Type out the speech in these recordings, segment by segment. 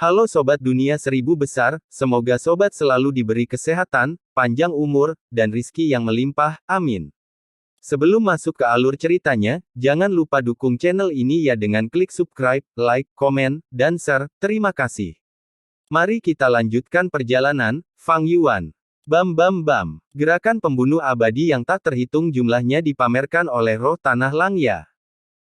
Halo Sobat Dunia Seribu Besar, semoga Sobat selalu diberi kesehatan, panjang umur, dan rizki yang melimpah, amin. Sebelum masuk ke alur ceritanya, jangan lupa dukung channel ini ya dengan klik subscribe, like, komen, dan share, terima kasih. Mari kita lanjutkan perjalanan, Fang Yuan. Bam bam bam. Gerakan pembunuh abadi yang tak terhitung jumlahnya dipamerkan oleh roh tanah Langya.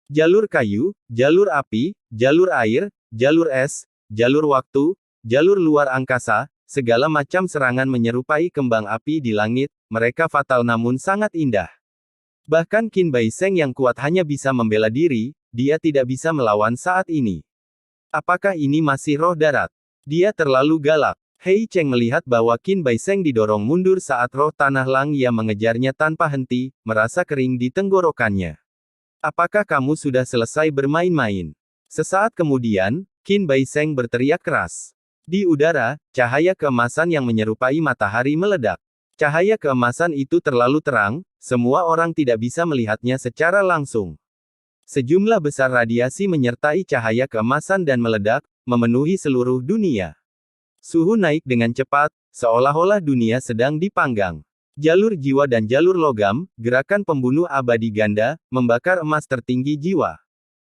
Jalur kayu, jalur api, jalur air, jalur es, jalur waktu, jalur luar angkasa, segala macam serangan menyerupai kembang api di langit, mereka fatal namun sangat indah. Bahkan Qin Bai Sheng yang kuat hanya bisa membela diri, dia tidak bisa melawan saat ini. Apakah ini masih roh darat? Dia terlalu galak. Hei Cheng melihat bahwa Qin Bai Sheng didorong mundur saat roh tanah Langya mengejarnya tanpa henti, merasa kering di tenggorokannya. Apakah kamu sudah selesai bermain-main? Sesaat kemudian, Qin Bai Sheng berteriak keras. Di udara, cahaya keemasan yang menyerupai matahari meledak. Cahaya keemasan itu terlalu terang, semua orang tidak bisa melihatnya secara langsung. Sejumlah besar radiasi menyertai cahaya keemasan dan meledak, memenuhi seluruh dunia. Suhu naik dengan cepat, seolah-olah dunia sedang dipanggang. Jalur jiwa dan jalur logam, gerakan pembunuh abadi ganda, membakar emas tertinggi jiwa.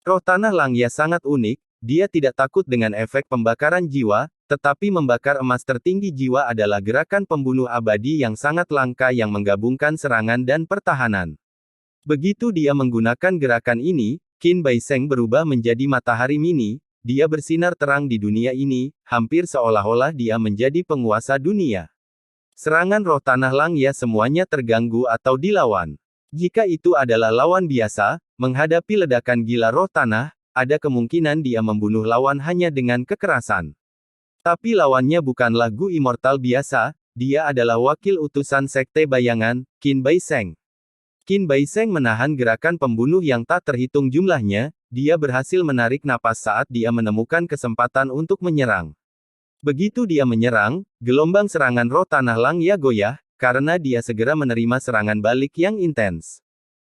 Roh tanah Langya sangat unik. Dia tidak takut dengan efek pembakaran jiwa, tetapi membakar emas tertinggi jiwa adalah gerakan pembunuh abadi yang sangat langka yang menggabungkan serangan dan pertahanan. Begitu dia menggunakan gerakan ini, Qin Bai Sheng berubah menjadi matahari mini, dia bersinar terang di dunia ini, hampir seolah-olah dia menjadi penguasa dunia. Serangan roh tanah Langya semuanya terganggu atau dilawan. Jika itu adalah lawan biasa, menghadapi ledakan gila roh tanah, ada kemungkinan dia membunuh lawan hanya dengan kekerasan. Tapi lawannya bukanlah Gu Immortal biasa, dia adalah wakil utusan Sekte Bayangan, Qin Bai Sheng. Qin Bai Sheng menahan gerakan pembunuh yang tak terhitung jumlahnya, dia berhasil menarik napas saat dia menemukan kesempatan untuk menyerang. Begitu dia menyerang, gelombang serangan roh tanah Langya goyah, karena dia segera menerima serangan balik yang intens.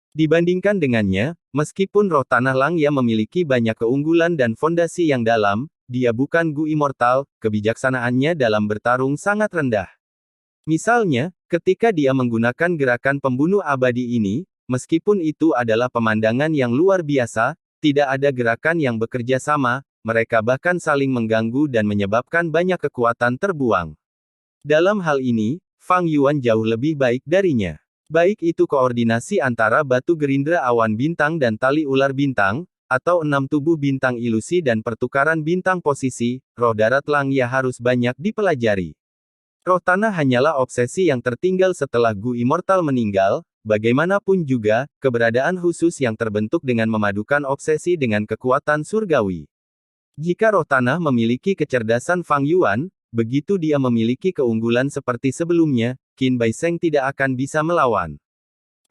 Dibandingkan dengannya, meskipun roh tanah Langya memiliki banyak keunggulan dan fondasi yang dalam, dia bukan Gu Immortal, kebijaksanaannya dalam bertarung sangat rendah. Misalnya, ketika dia menggunakan gerakan pembunuh abadi ini, meskipun itu adalah pemandangan yang luar biasa, tidak ada gerakan yang bekerja sama, mereka bahkan saling mengganggu dan menyebabkan banyak kekuatan terbuang. Dalam hal ini, Fang Yuan jauh lebih baik darinya. Baik itu koordinasi antara batu gerindra awan bintang dan tali ular bintang, atau 6 tubuh bintang ilusi dan pertukaran bintang posisi, roh darat Langya harus banyak dipelajari. Roh tanah hanyalah obsesi yang tertinggal setelah Gu Immortal meninggal, bagaimanapun juga, keberadaan khusus yang terbentuk dengan memadukan obsesi dengan kekuatan surgawi. Jika roh tanah memiliki kecerdasan Fang Yuan, begitu dia memiliki keunggulan seperti sebelumnya, Qin Bai Sheng tidak akan bisa melawan.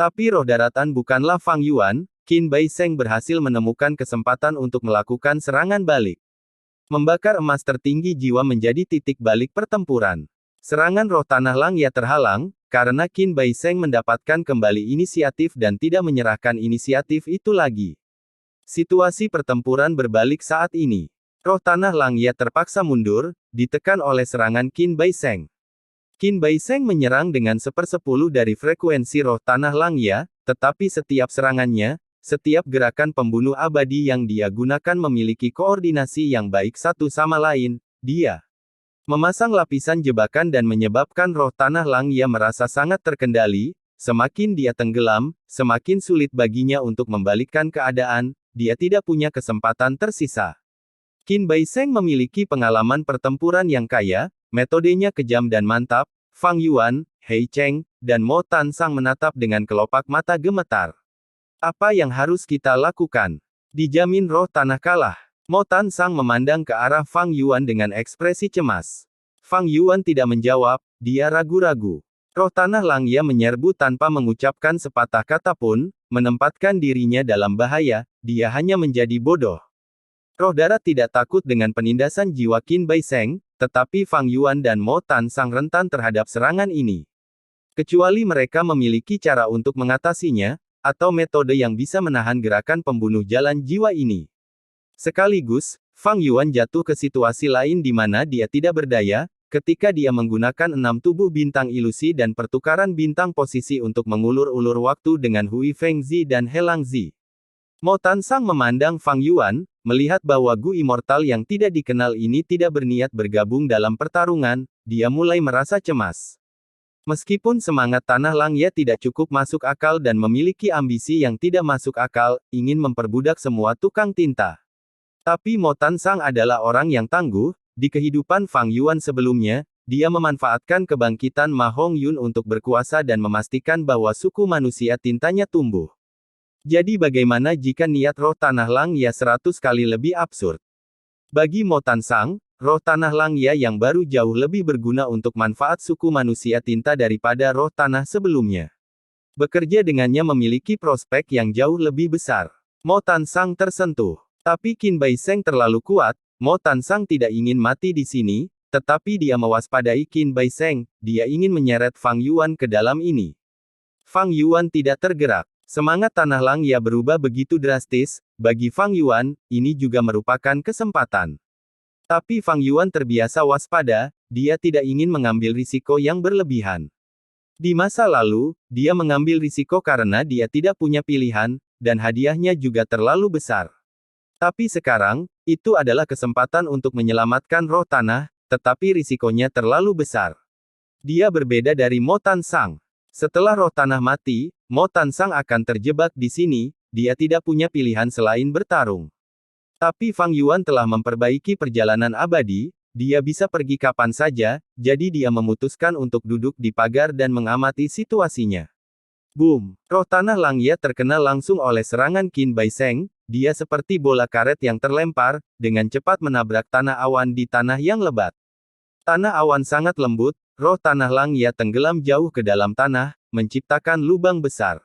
Tapi roh daratan bukanlah Fang Yuan, Qin Bai Sheng berhasil menemukan kesempatan untuk melakukan serangan balik. Membakar emas tertinggi jiwa menjadi titik balik pertempuran. Serangan roh tanah Langya terhalang, karena Qin Bai Sheng mendapatkan kembali inisiatif dan tidak menyerahkan inisiatif itu lagi. Situasi pertempuran berbalik saat ini. Roh tanah Langya terpaksa mundur, ditekan oleh serangan Qin Bai Sheng. Qin Bai Sheng menyerang dengan 1/10 dari frekuensi roh tanah Langya, tetapi setiap serangannya, setiap gerakan pembunuh abadi yang dia gunakan memiliki koordinasi yang baik satu sama lain, dia memasang lapisan jebakan dan menyebabkan roh tanah Langya merasa sangat terkendali, semakin dia tenggelam, semakin sulit baginya untuk membalikkan keadaan, dia tidak punya kesempatan tersisa. Qin Bai Sheng memiliki pengalaman pertempuran yang kaya, metodenya kejam dan mantap. Fang Yuan, Hei Cheng, dan Mo Tan Sang menatap dengan kelopak mata gemetar. Apa yang harus kita lakukan? Dijamin roh tanah kalah. Mo Tan Sang memandang ke arah Fang Yuan dengan ekspresi cemas. Fang Yuan tidak menjawab, dia ragu-ragu. Roh tanah Langya menyerbu tanpa mengucapkan sepatah kata pun, menempatkan dirinya dalam bahaya, dia hanya menjadi bodoh. Roh darat tidak takut dengan penindasan jiwa Qin Bai Sheng, tetapi Fang Yuan dan Mo Tan Sang rentan terhadap serangan ini. Kecuali mereka memiliki cara untuk mengatasinya, atau metode yang bisa menahan gerakan pembunuh jalan jiwa ini. Sekaligus, Fang Yuan jatuh ke situasi lain di mana dia tidak berdaya, ketika dia menggunakan 6 tubuh bintang ilusi dan pertukaran bintang posisi untuk mengulur-ulur waktu dengan Hui Fengzi dan Helang Zi. Mo Tansang memandang Fang Yuan, melihat bahwa Gu Immortal yang tidak dikenal ini tidak berniat bergabung dalam pertarungan, dia mulai merasa cemas. Meskipun semangat Tanah Langya tidak cukup masuk akal dan memiliki ambisi yang tidak masuk akal, ingin memperbudak semua tukang tinta. Tapi Mo Tansang adalah orang yang tangguh, di kehidupan Fang Yuan sebelumnya, dia memanfaatkan kebangkitan Ma Hongyun untuk berkuasa dan memastikan bahwa suku manusia tintanya tumbuh. Jadi bagaimana jika niat roh Tanah Langya 100 kali lebih absurd? Bagi Mo Tansang, roh Tanah Langya yang baru jauh lebih berguna untuk manfaat suku manusia tinta daripada roh tanah sebelumnya. Bekerja dengannya memiliki prospek yang jauh lebih besar. Mo Tansang tersentuh. Tapi Qin Baiseng terlalu kuat, Mo Tansang tidak ingin mati di sini, tetapi dia mewaspadai Qin Baiseng, dia ingin menyeret Fang Yuan ke dalam ini. Fang Yuan tidak tergerak. Semangat Tanah Langya berubah begitu drastis, bagi Fang Yuan, ini juga merupakan kesempatan. Tapi Fang Yuan terbiasa waspada, dia tidak ingin mengambil risiko yang berlebihan. Di masa lalu, dia mengambil risiko karena dia tidak punya pilihan, dan hadiahnya juga terlalu besar. Tapi sekarang, itu adalah kesempatan untuk menyelamatkan roh tanah, tetapi risikonya terlalu besar. Dia berbeda dari Mo Tansang. Setelah roh tanah mati, Mo Tansang akan terjebak di sini, dia tidak punya pilihan selain bertarung. Tapi Fang Yuan telah memperbaiki perjalanan abadi, dia bisa pergi kapan saja, jadi dia memutuskan untuk duduk di pagar dan mengamati situasinya. Boom! Roh Tanah Langya terkena langsung oleh serangan Qin Baiseng, dia seperti bola karet yang terlempar, dengan cepat menabrak tanah awan di tanah yang lebat. Tanah awan sangat lembut, roh Tanah Langya tenggelam jauh ke dalam tanah, menciptakan lubang besar.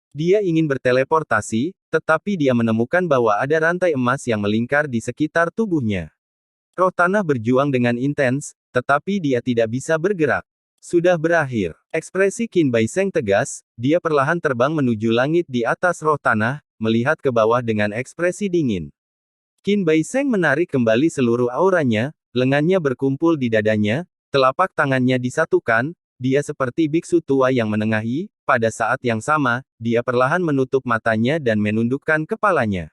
Dia ingin berteleportasi, tetapi dia menemukan bahwa ada rantai emas yang melingkar di sekitar tubuhnya. Roh tanah berjuang dengan intens, tetapi dia tidak bisa bergerak. Sudah berakhir. Ekspresi Qin Baiseng tegas, dia perlahan terbang menuju langit di atas roh tanah, melihat ke bawah dengan ekspresi dingin. Qin Baiseng menarik kembali seluruh auranya, lengannya berkumpul di dadanya, telapak tangannya disatukan, dia seperti biksu tua yang menengahi, pada saat yang sama, dia perlahan menutup matanya dan menundukkan kepalanya.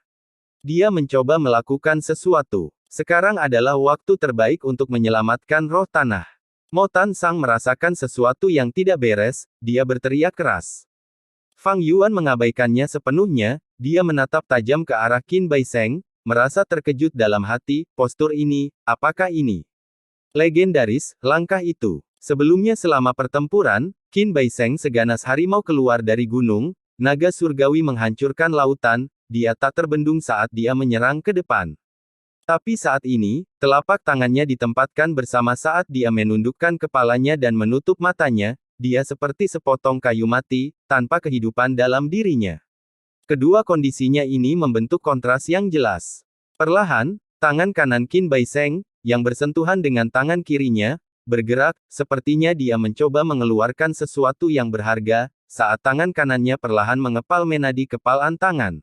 Dia mencoba melakukan sesuatu. Sekarang adalah waktu terbaik untuk menyelamatkan roh tanah. Mo Tansang merasakan sesuatu yang tidak beres, dia berteriak keras. Fang Yuan mengabaikannya sepenuhnya, dia menatap tajam ke arah Qin Baiseng, merasa terkejut dalam hati, postur ini, apakah ini? Legendaris, langkah itu. Sebelumnya selama pertempuran, Qin Baiseng seganas harimau keluar dari gunung, naga surgawi menghancurkan lautan, dia tak terbendung saat dia menyerang ke depan. Tapi saat ini, telapak tangannya ditempatkan bersama saat dia menundukkan kepalanya dan menutup matanya, dia seperti sepotong kayu mati, tanpa kehidupan dalam dirinya. Kedua kondisinya ini membentuk kontras yang jelas. Perlahan, tangan kanan Qin Baiseng, yang bersentuhan dengan tangan kirinya, bergerak, sepertinya dia mencoba mengeluarkan sesuatu yang berharga, saat tangan kanannya perlahan mengepal menadi kepalan tangan.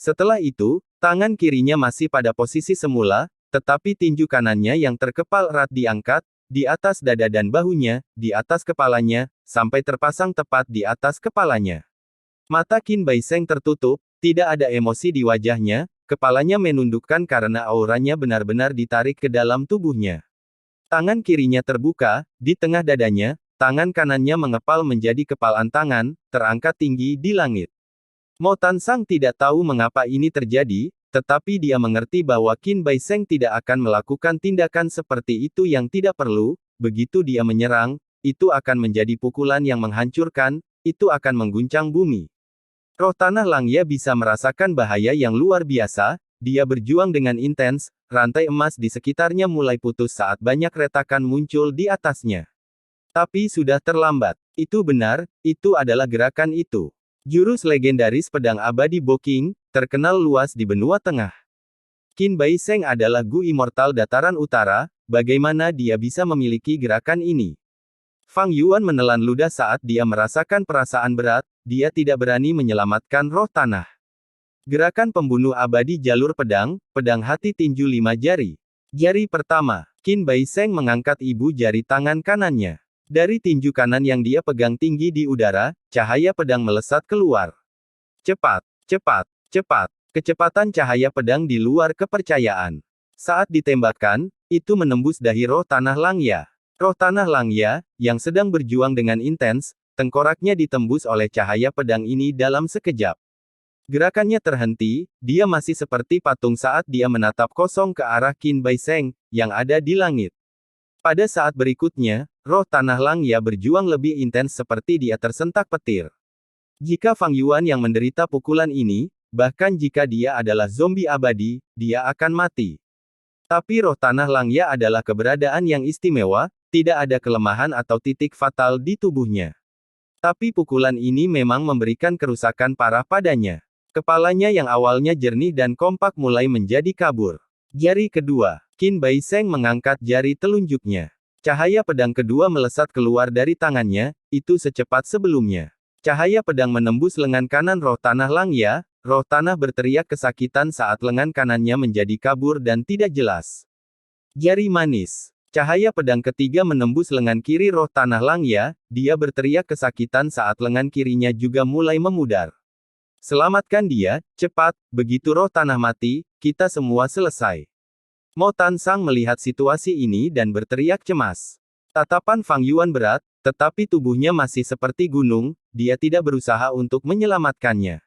Setelah itu, tangan kirinya masih pada posisi semula, tetapi tinju kanannya yang terkepal erat diangkat, di atas dada dan bahunya, di atas kepalanya, sampai terpasang tepat di atas kepalanya. Mata Qin Baiseng tertutup, tidak ada emosi di wajahnya, kepalanya menundukkan karena auranya benar-benar ditarik ke dalam tubuhnya. Tangan kirinya terbuka, di tengah dadanya, tangan kanannya mengepal menjadi kepalan tangan, terangkat tinggi di langit. Mo Tansang tidak tahu mengapa ini terjadi, tetapi dia mengerti bahwa Qin Baiseng tidak akan melakukan tindakan seperti itu yang tidak perlu, begitu dia menyerang, itu akan menjadi pukulan yang menghancurkan, itu akan mengguncang bumi. Roh Tanah Langya bisa merasakan bahaya yang luar biasa, dia berjuang dengan intens, rantai emas di sekitarnya mulai putus saat banyak retakan muncul di atasnya. Tapi sudah terlambat. Itu benar, itu adalah gerakan itu. Jurus legendaris pedang abadi Boking, terkenal luas di benua tengah. Qin Baiseng adalah Gu Immortal dataran utara, bagaimana dia bisa memiliki gerakan ini? Fang Yuan menelan ludah saat dia merasakan perasaan berat, dia tidak berani menyelamatkan roh tanah. Gerakan pembunuh abadi jalur pedang, pedang hati tinju 5 jari. Jari pertama, Qin Bai Sheng mengangkat ibu jari tangan kanannya. Dari tinju kanan yang dia pegang tinggi di udara, cahaya pedang melesat keluar. Cepat, cepat, cepat. Kecepatan cahaya pedang di luar kepercayaan. Saat ditembakkan, itu menembus dahi roh tanah Langya. Roh tanah Langya, yang sedang berjuang dengan intens, tengkoraknya ditembus oleh cahaya pedang ini dalam sekejap. Gerakannya terhenti, dia masih seperti patung saat dia menatap kosong ke arah Qin Bai Sheng, yang ada di langit. Pada saat berikutnya, roh tanah Langya berjuang lebih intens seperti dia tersentak petir. Jika Fang Yuan yang menderita pukulan ini, bahkan jika dia adalah zombie abadi, dia akan mati. Tapi roh tanah Langya adalah keberadaan yang istimewa, tidak ada kelemahan atau titik fatal di tubuhnya. Tapi pukulan ini memang memberikan kerusakan parah padanya. Kepalanya yang awalnya jernih dan kompak mulai menjadi kabur. Jari kedua, Qin Bai Sheng mengangkat jari telunjuknya. Cahaya pedang kedua melesat keluar dari tangannya, itu secepat sebelumnya. Cahaya pedang menembus lengan kanan roh tanah Langya, roh tanah berteriak kesakitan saat lengan kanannya menjadi kabur dan tidak jelas. Jari manis. Cahaya pedang ketiga menembus lengan kiri roh tanah Langya, dia berteriak kesakitan saat lengan kirinya juga mulai memudar. Selamatkan dia, cepat, begitu roh tanah mati, kita semua selesai. Mo Tan Sang melihat situasi ini dan berteriak cemas. Tatapan Fang Yuan berat, tetapi tubuhnya masih seperti gunung, dia tidak berusaha untuk menyelamatkannya.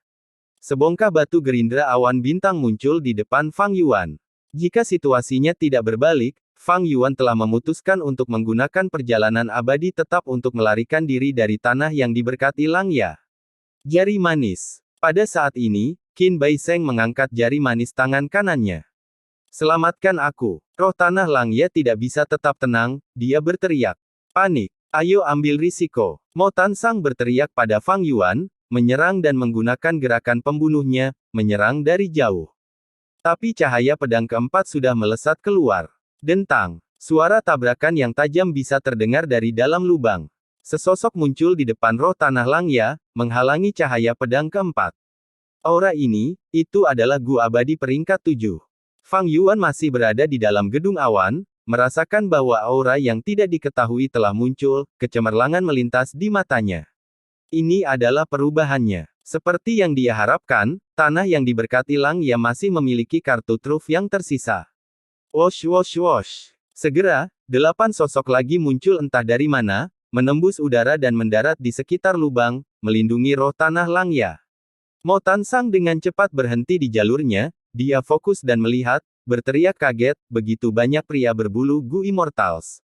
Sebongkah batu gerindra awan bintang muncul di depan Fang Yuan. Jika situasinya tidak berbalik, Fang Yuan telah memutuskan untuk menggunakan perjalanan abadi tetap untuk melarikan diri dari tanah yang diberkati Langya. Jari manis. Pada saat ini, Qin Bai Sheng mengangkat jari manis tangan kanannya. Selamatkan aku. Roh tanah Langya tidak bisa tetap tenang, dia berteriak. Panik. Ayo ambil risiko. Mo Tan Sang berteriak pada Fang Yuan, menyerang dan menggunakan gerakan pembunuhnya, menyerang dari jauh. Tapi cahaya pedang keempat sudah melesat keluar. Dentang. Suara tabrakan yang tajam bisa terdengar dari dalam lubang. Sesosok muncul di depan roh tanah Langya, menghalangi cahaya pedang keempat. Aura ini, itu adalah Gu Abadi peringkat 7. Fang Yuan masih berada di dalam gedung awan, merasakan bahwa aura yang tidak diketahui telah muncul, kecemerlangan melintas di matanya. Ini adalah perubahannya. Seperti yang dia harapkan, tanah yang diberkati Langya masih memiliki kartu truf yang tersisa. Wosh wosh wosh. Segera, 8 sosok lagi muncul entah dari mana, menembus udara dan mendarat di sekitar lubang, melindungi roh tanah Langya. Mo Tan Sang dengan cepat berhenti di jalurnya, dia fokus dan melihat, berteriak kaget, begitu banyak pria berbulu Gu Immortals.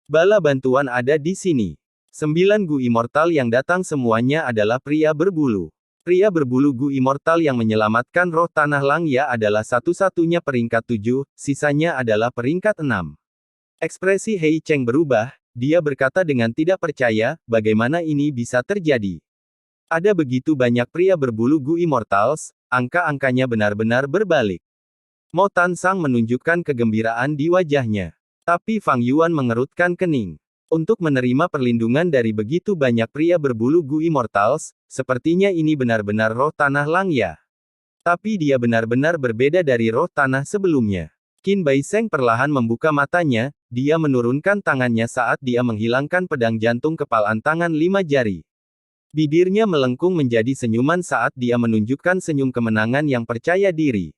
Bala bantuan ada di sini. 9 Gu Immortal yang datang semuanya adalah pria berbulu. Pria berbulu Gu Immortal yang menyelamatkan roh tanah Langya adalah satu-satunya peringkat 7, sisanya adalah peringkat 6. Ekspresi Hei Cheng berubah, dia berkata dengan tidak percaya, bagaimana ini bisa terjadi. Ada begitu banyak pria berbulu Gu Immortals, angka-angkanya benar-benar berbalik. Mo Tan Sang menunjukkan kegembiraan di wajahnya. Tapi Fang Yuan mengerutkan kening. Untuk menerima perlindungan dari begitu banyak pria berbulu Gu Immortals, sepertinya ini benar-benar roh tanah Langya. Tapi dia benar-benar berbeda dari roh tanah sebelumnya. Qin Bai Sheng perlahan membuka matanya, dia menurunkan tangannya saat dia menghilangkan pedang jantung kepalan tangan 5 jari. Bibirnya melengkung menjadi senyuman saat dia menunjukkan senyum kemenangan yang percaya diri.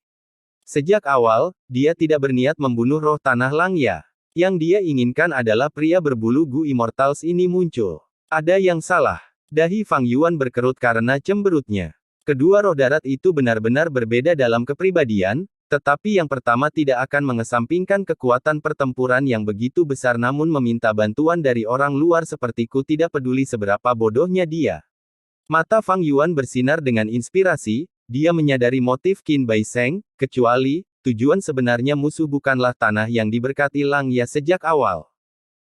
Sejak awal, dia tidak berniat membunuh roh tanah Langya. Yang dia inginkan adalah pria berbulu Gu Immortals ini muncul. Ada yang salah. Dahi Fang Yuan berkerut karena cemberutnya. Kedua roh darat itu benar-benar berbeda dalam kepribadian, tetapi yang pertama tidak akan mengesampingkan kekuatan pertempuran yang begitu besar namun meminta bantuan dari orang luar sepertiku tidak peduli seberapa bodohnya dia. Mata Fang Yuan bersinar dengan inspirasi, dia menyadari motif Qin Bai Sheng, kecuali, tujuan sebenarnya musuh bukanlah tanah yang diberkati Langya sejak awal.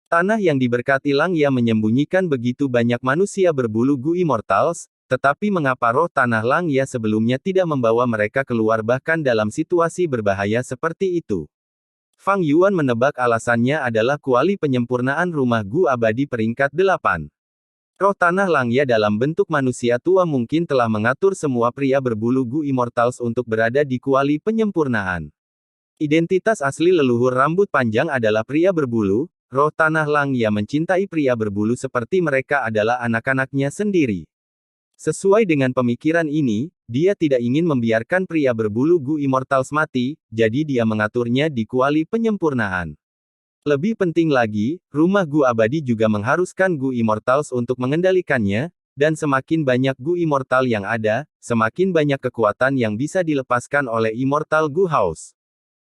Tanah yang diberkati Langya menyembunyikan begitu banyak manusia berbulu Gu Immortals, tetapi mengapa roh tanah Langya sebelumnya tidak membawa mereka keluar bahkan dalam situasi berbahaya seperti itu? Fang Yuan menebak alasannya adalah kuali penyempurnaan rumah Gu Abadi peringkat 8. Roh Tanah Langya dalam bentuk manusia tua mungkin telah mengatur semua pria berbulu Gu Immortals untuk berada di kuali penyempurnaan. Identitas asli leluhur rambut panjang adalah pria berbulu. Roh Tanah Langya mencintai pria berbulu seperti mereka adalah anak-anaknya sendiri. Sesuai dengan pemikiran ini, dia tidak ingin membiarkan pria berbulu Gu Immortals mati, jadi dia mengaturnya di kuali penyempurnaan. Lebih penting lagi, rumah Gu abadi juga mengharuskan Gu Immortals untuk mengendalikannya, dan semakin banyak Gu Immortal yang ada, semakin banyak kekuatan yang bisa dilepaskan oleh Immortal Gu House.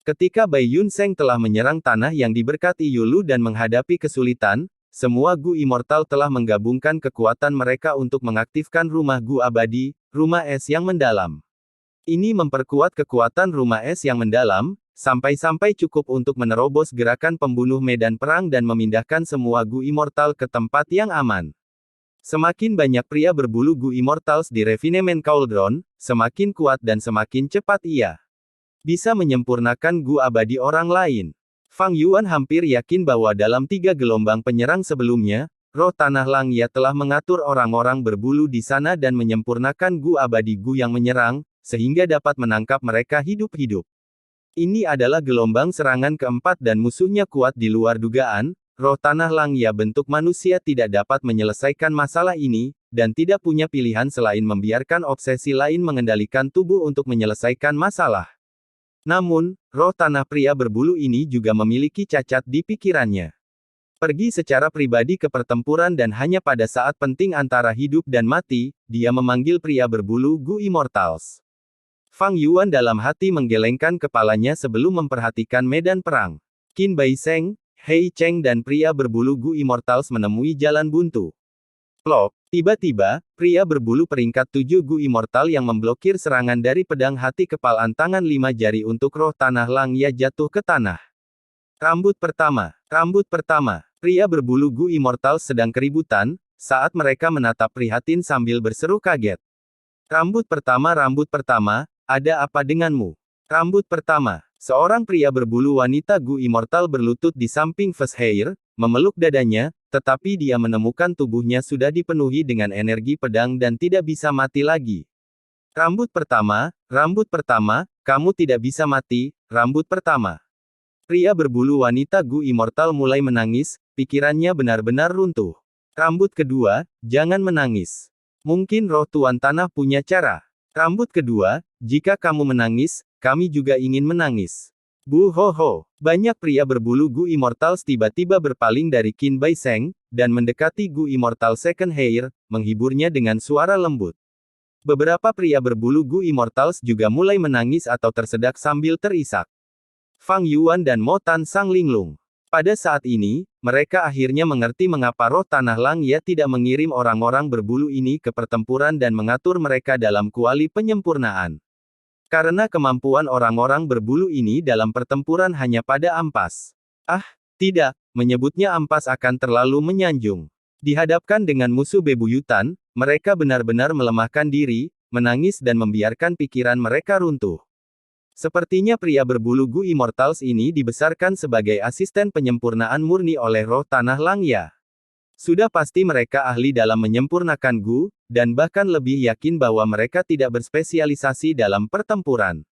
Ketika Bai Yun Seng telah menyerang tanah yang diberkati Yulu dan menghadapi kesulitan, semua Gu Immortal telah menggabungkan kekuatan mereka untuk mengaktifkan rumah Gu abadi, rumah es yang mendalam. Ini memperkuat kekuatan rumah es yang mendalam, sampai-sampai cukup untuk menerobos gerakan pembunuh medan perang dan memindahkan semua Gu Immortal ke tempat yang aman. Semakin banyak pria berbulu Gu Immortals di Refinement Cauldron, semakin kuat dan semakin cepat ia bisa menyempurnakan Gu abadi orang lain. Fang Yuan hampir yakin bahwa dalam 3 gelombang penyerang sebelumnya, Roh Tanah Langya telah mengatur orang-orang berbulu di sana dan menyempurnakan Gu abadi Gu yang menyerang, sehingga dapat menangkap mereka hidup-hidup. Ini adalah gelombang serangan keempat dan musuhnya kuat di luar dugaan. Roh Tanah Langya bentuk manusia tidak dapat menyelesaikan masalah ini, dan tidak punya pilihan selain membiarkan obsesi lain mengendalikan tubuh untuk menyelesaikan masalah. Namun, roh tanah pria berbulu ini juga memiliki cacat di pikirannya. Pergi secara pribadi ke pertempuran dan hanya pada saat penting antara hidup dan mati, dia memanggil pria berbulu Gu Immortals. Fang Yuan dalam hati menggelengkan kepalanya sebelum memperhatikan medan perang. Qin Bai Seng, Hei Cheng dan pria berbulu Gu Immortals menemui jalan buntu. Plop, tiba-tiba, pria berbulu peringkat 7 Gu Immortal yang memblokir serangan dari pedang hati kepalan tangan 5 jari untuk roh tanah Langya jatuh ke tanah. Rambut pertama, pria berbulu Gu Immortal sedang keributan, saat mereka menatap prihatin sambil berseru kaget. Rambut pertama, ada apa denganmu? Rambut pertama, seorang pria berbulu wanita Gu Immortal berlutut di samping First Hair, memeluk dadanya, tetapi dia menemukan tubuhnya sudah dipenuhi dengan energi pedang dan tidak bisa mati lagi. Rambut pertama, kamu tidak bisa mati, rambut pertama. Pria berbulu wanita Gu Immortal mulai menangis, pikirannya benar-benar runtuh. Rambut kedua, jangan menangis. Mungkin roh Tuan Tanah punya cara. Rambut kedua, jika kamu menangis, kami juga ingin menangis. Bu ho ho. Banyak pria berbulu Gu Immortals tiba-tiba berpaling dari Qin Bai Seng, dan mendekati Gu Immortal Second Hair, menghiburnya dengan suara lembut. Beberapa pria berbulu Gu Immortals juga mulai menangis atau tersedak sambil terisak. Fang Yuan dan Mo Tan Sang linglung. Pada saat ini, mereka akhirnya mengerti mengapa roh Tanah Langya tidak mengirim orang-orang berbulu ini ke pertempuran dan mengatur mereka dalam kuali penyempurnaan. Karena kemampuan orang-orang berbulu ini dalam pertempuran hanya pada ampas. Ah, tidak, menyebutnya ampas akan terlalu menyanjung. Dihadapkan dengan musuh bebuyutan, mereka benar-benar melemahkan diri, menangis dan membiarkan pikiran mereka runtuh. Sepertinya pria berbulu Gu Immortals ini dibesarkan sebagai asisten penyempurnaan murni oleh roh Tanah Langya. Sudah pasti mereka ahli dalam menyempurnakan Gu, dan bahkan lebih yakin bahwa mereka tidak berspesialisasi dalam pertempuran.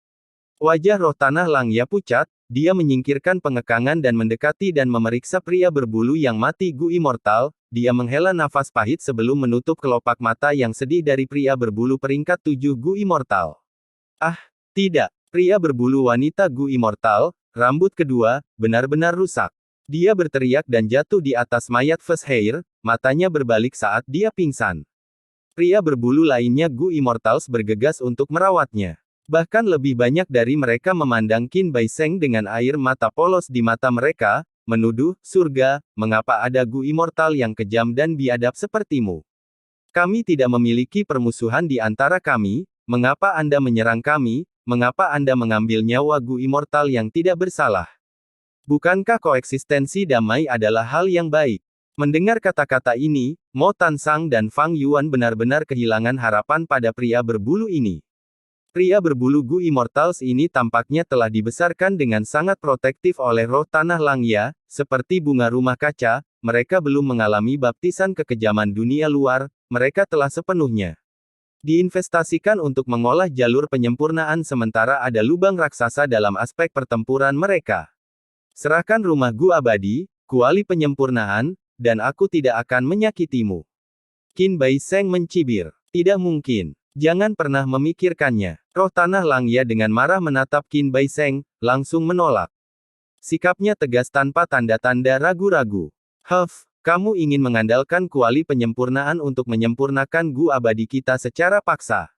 Wajah roh Tanah Langya pucat, dia menyingkirkan pengekangan dan mendekati dan memeriksa pria berbulu yang mati Gu Immortal, dia menghela nafas pahit sebelum menutup kelopak mata yang sedih dari pria berbulu peringkat 7 Gu Immortal. Ah, tidak, pria berbulu wanita Gu Immortal, rambut kedua, benar-benar rusak. Dia berteriak dan jatuh di atas mayat First Hair, matanya berbalik saat dia pingsan. Pria berbulu lainnya Gu Immortals bergegas untuk merawatnya. Bahkan lebih banyak dari mereka memandang Qin Bai Seng dengan air mata polos di mata mereka, menuduh, surga, mengapa ada Gu Immortal yang kejam dan biadab sepertimu? Kami tidak memiliki permusuhan di antara kami, mengapa Anda menyerang kami, mengapa Anda mengambil nyawa Gu Immortal yang tidak bersalah? Bukankah koeksistensi damai adalah hal yang baik? Mendengar kata-kata ini, Mo Tan Sang dan Fang Yuan benar-benar kehilangan harapan pada pria berbulu ini. Pria berbulu Gu Immortals ini tampaknya telah dibesarkan dengan sangat protektif oleh roh Tanah Langya, seperti bunga rumah kaca, mereka belum mengalami baptisan kekejaman dunia luar, mereka telah sepenuhnya diinvestasikan untuk mengolah jalur penyempurnaan sementara ada lubang raksasa dalam aspek pertempuran mereka. Serahkan rumah Gu abadi, kuali penyempurnaan, dan aku tidak akan menyakitimu. Qin Bai Seng mencibir. Tidak mungkin. Jangan pernah memikirkannya. Roh Tanah Langya dengan marah menatap Qin Bai Seng, langsung menolak. Sikapnya tegas tanpa tanda-tanda ragu-ragu. Kamu ingin mengandalkan kuali penyempurnaan untuk menyempurnakan Gu abadi kita secara paksa.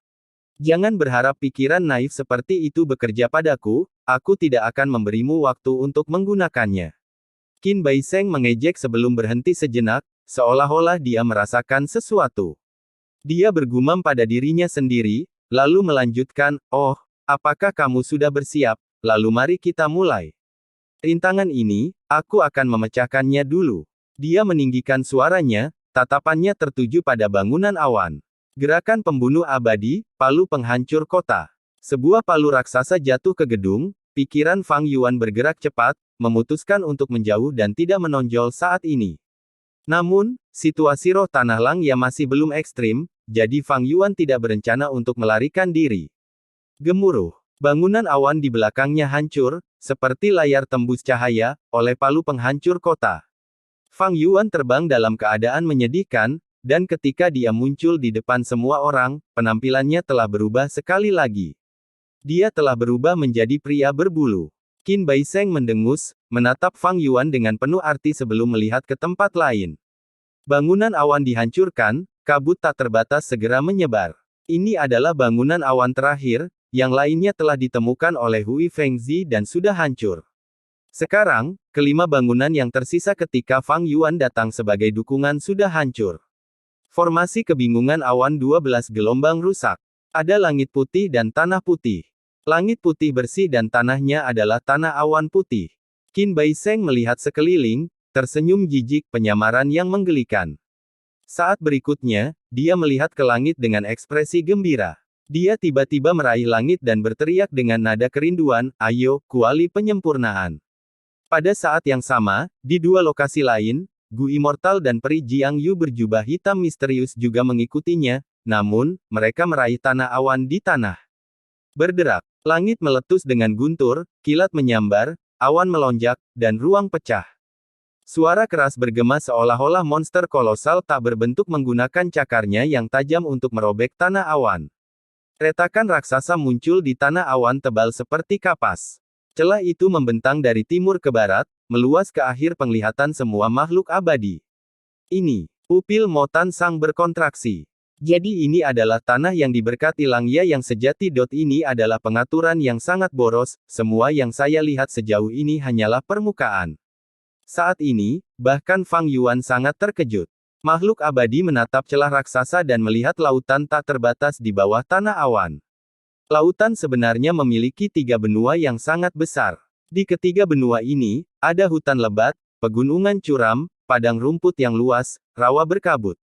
Jangan berharap pikiran naif seperti itu bekerja padaku, aku tidak akan memberimu waktu untuk menggunakannya. Qin Bai Seng mengejek sebelum berhenti sejenak, seolah-olah dia merasakan sesuatu. Dia bergumam pada dirinya sendiri, lalu melanjutkan, "Oh, apakah kamu sudah bersiap? Lalu mari kita mulai. Rintangan ini, aku akan memecahkannya dulu." Dia meninggikan suaranya, tatapannya tertuju pada bangunan awan. Gerakan pembunuh abadi, palu penghancur kota. Sebuah palu raksasa jatuh ke gedung, pikiran Fang Yuan bergerak cepat, memutuskan untuk menjauh dan tidak menonjol saat ini. Namun, situasi roh tanah Langya masih belum ekstrim, jadi Fang Yuan tidak berencana untuk melarikan diri. Gemuruh. Bangunan awan di belakangnya hancur, seperti layar tembus cahaya, oleh palu penghancur kota. Fang Yuan terbang dalam keadaan menyedihkan, dan ketika dia muncul di depan semua orang, penampilannya telah berubah sekali lagi. Dia telah berubah menjadi pria berbulu. Qin Bai Seng mendengus, menatap Fang Yuan dengan penuh arti sebelum melihat ke tempat lain. Bangunan awan dihancurkan, kabut tak terbatas segera menyebar. Ini adalah bangunan awan terakhir, yang lainnya telah ditemukan oleh Hui Fengzi dan sudah hancur. Sekarang, kelima bangunan yang tersisa ketika Fang Yuan datang sebagai dukungan sudah hancur. Formasi kebingungan awan 12 gelombang rusak. Ada langit putih dan tanah putih. Langit putih bersih dan tanahnya adalah tanah awan putih. Qin Bai Seng melihat sekeliling, tersenyum jijik penyamaran yang menggelikan. Saat berikutnya, dia melihat ke langit dengan ekspresi gembira. Dia tiba-tiba meraih langit dan berteriak dengan nada kerinduan, "Ayo, kuali penyempurnaan." Pada saat yang sama, di dua lokasi lain, Gu Immortal dan Peri Jiang Yu berjubah hitam misterius juga mengikutinya, namun, mereka meraih tanah awan di tanah. Berderak. Langit meletus dengan guntur, kilat menyambar, awan melonjak, dan ruang pecah. Suara keras bergema seolah-olah monster kolosal tak berbentuk menggunakan cakarnya yang tajam untuk merobek tanah awan. Retakan raksasa muncul di tanah awan tebal seperti kapas. Celah itu membentang dari timur ke barat, meluas ke akhir penglihatan semua makhluk abadi. Ini, pupil Motan Sang berkontraksi. Jadi ini adalah tanah yang diberkati Langya yang sejati. Ini adalah pengaturan yang sangat boros, semua yang saya lihat sejauh ini hanyalah permukaan. Saat ini, bahkan Fang Yuan sangat terkejut. Makhluk abadi menatap celah raksasa dan melihat lautan tak terbatas di bawah tanah awan. Lautan sebenarnya memiliki 3 benua yang sangat besar. Di ketiga benua ini, ada hutan lebat, pegunungan curam, padang rumput yang luas, rawa berkabut.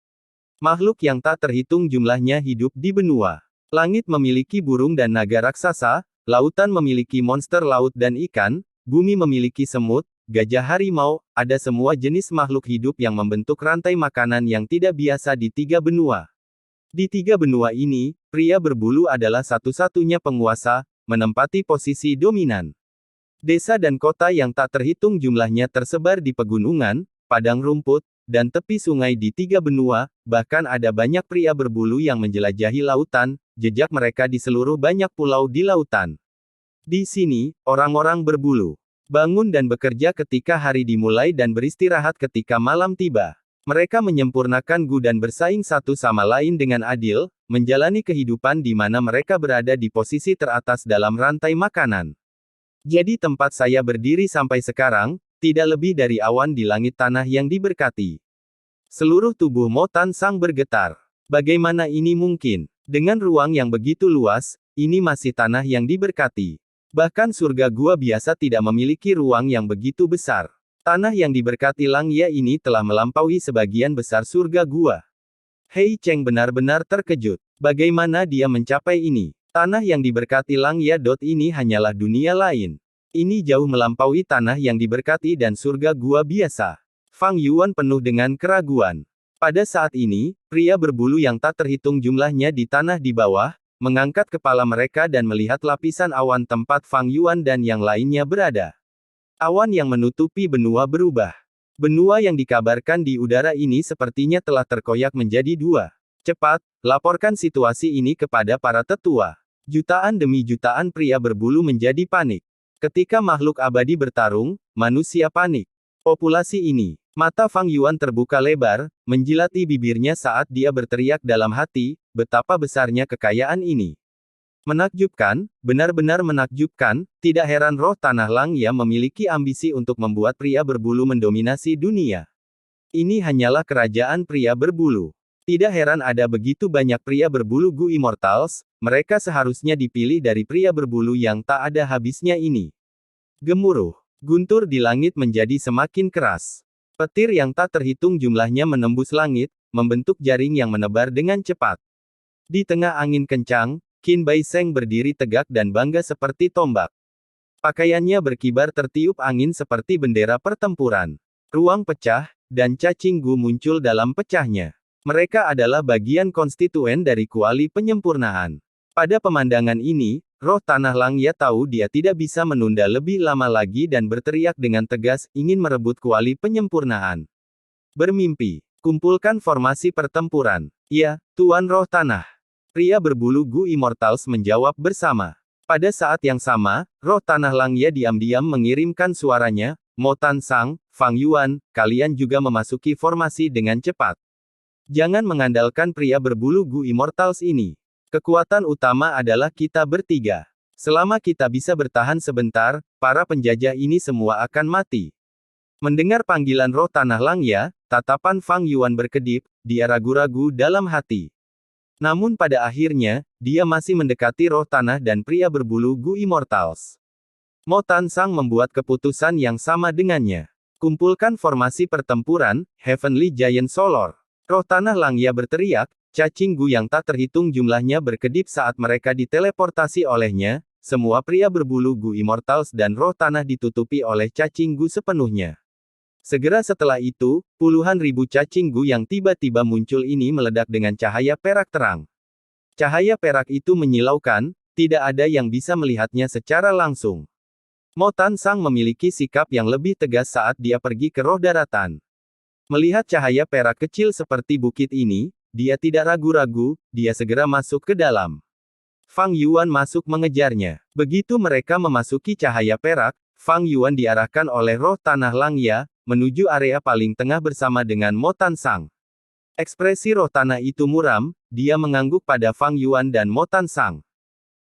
Makhluk yang tak terhitung jumlahnya hidup di benua. Langit memiliki burung dan naga raksasa, lautan memiliki monster laut dan ikan, bumi memiliki semut, gajah harimau, ada semua jenis makhluk hidup yang membentuk rantai makanan yang tidak biasa di 3 benua. Di 3 benua ini, pria berbulu adalah satu-satunya penguasa, menempati posisi dominan. Desa dan kota yang tak terhitung jumlahnya tersebar di pegunungan, padang rumput, dan tepi sungai di 3 benua, bahkan ada banyak pria berbulu yang menjelajahi lautan, jejak mereka di seluruh banyak pulau di lautan. Di sini, orang-orang berbulu bangun dan bekerja ketika hari dimulai dan beristirahat ketika malam tiba. Mereka menyempurnakan Gu dan bersaing satu sama lain dengan adil, menjalani kehidupan di mana mereka berada di posisi teratas dalam rantai makanan. Jadi tempat saya berdiri sampai sekarang, tidak lebih dari awan di langit tanah yang diberkati. Seluruh tubuh Motan Sang bergetar. Bagaimana ini mungkin? Dengan ruang yang begitu luas, ini masih tanah yang diberkati. Bahkan surga gua biasa tidak memiliki ruang yang begitu besar. Tanah yang diberkati Langya ini telah melampaui sebagian besar surga gua. Hei Cheng benar-benar terkejut. Bagaimana dia mencapai ini? Tanah yang diberkati Langya. Ini hanyalah dunia lain. Ini jauh melampaui tanah yang diberkati dan surga gua biasa. Fang Yuan penuh dengan keraguan. Pada saat ini, pria berbulu yang tak terhitung jumlahnya di tanah di bawah, mengangkat kepala mereka dan melihat lapisan awan tempat Fang Yuan dan yang lainnya berada. Awan yang menutupi benua berubah. Benua yang dikabarkan di udara ini sepertinya telah terkoyak menjadi dua. Cepat, laporkan situasi ini kepada para tetua. Jutaan demi jutaan pria berbulu menjadi panik. Ketika makhluk abadi bertarung, manusia panik. Populasi ini. Mata Fang Yuan terbuka lebar, menjilati bibirnya saat dia berteriak dalam hati, betapa besarnya kekayaan ini. Menakjubkan, benar-benar menakjubkan, tidak heran roh tanah Langya memiliki ambisi untuk membuat pria berbulu mendominasi dunia. Ini hanyalah kerajaan pria berbulu. Tidak heran ada begitu banyak pria berbulu Gu Immortals, mereka seharusnya dipilih dari pria berbulu yang tak ada habisnya ini. Gemuruh, guntur di langit menjadi semakin keras. Petir yang tak terhitung jumlahnya menembus langit, membentuk jaring yang menebar dengan cepat. Di tengah angin kencang, Qin Bai Sheng berdiri tegak dan bangga seperti tombak. Pakaiannya berkibar tertiup angin seperti bendera pertempuran. Ruang pecah, dan cacing Gu muncul dalam pecahnya. Mereka adalah bagian konstituen dari kuali penyempurnaan. Pada pemandangan ini, roh tanah Langya tahu dia tidak bisa menunda lebih lama lagi dan berteriak dengan tegas, ingin merebut kuali penyempurnaan. Bermimpi. Kumpulkan formasi pertempuran. Ya, Tuan Roh Tanah. Pria berbulu Gu Immortals menjawab bersama. Pada saat yang sama, roh tanah Langya diam-diam mengirimkan suaranya, Mo Tan Sang, Fang Yuan, kalian juga memasuki formasi dengan cepat. Jangan mengandalkan pria berbulu Gu Immortals ini. Kekuatan utama adalah kita bertiga. Selama kita bisa bertahan sebentar, para penjajah ini semua akan mati. Mendengar panggilan roh tanah Langya, tatapan Fang Yuan berkedip, dia ragu-ragu dalam hati. Namun pada akhirnya, dia masih mendekati roh tanah dan pria berbulu Gu Immortals. Mo Tan Sang membuat keputusan yang sama dengannya. Kumpulkan formasi pertempuran, Heavenly Giant Solar. Roh tanah Langya berteriak, cacing Gu yang tak terhitung jumlahnya berkedip saat mereka diteleportasi olehnya, semua pria berbulu Gu Immortals dan roh tanah ditutupi oleh cacing Gu sepenuhnya. Segera setelah itu, puluhan ribu cacing Gu yang tiba-tiba muncul ini meledak dengan cahaya perak terang. Cahaya perak itu menyilaukan, tidak ada yang bisa melihatnya secara langsung. Mo Tan Sang memiliki sikap yang lebih tegas saat dia pergi ke roh daratan. Melihat cahaya perak kecil seperti bukit ini, dia tidak ragu-ragu, dia segera masuk ke dalam. Fang Yuan masuk mengejarnya. Begitu mereka memasuki cahaya perak, Fang Yuan diarahkan oleh roh tanah Langya, menuju area paling tengah bersama dengan Mo Tan Sang. Ekspresi roh tanah itu muram, dia mengangguk pada Fang Yuan dan Mo Tan Sang.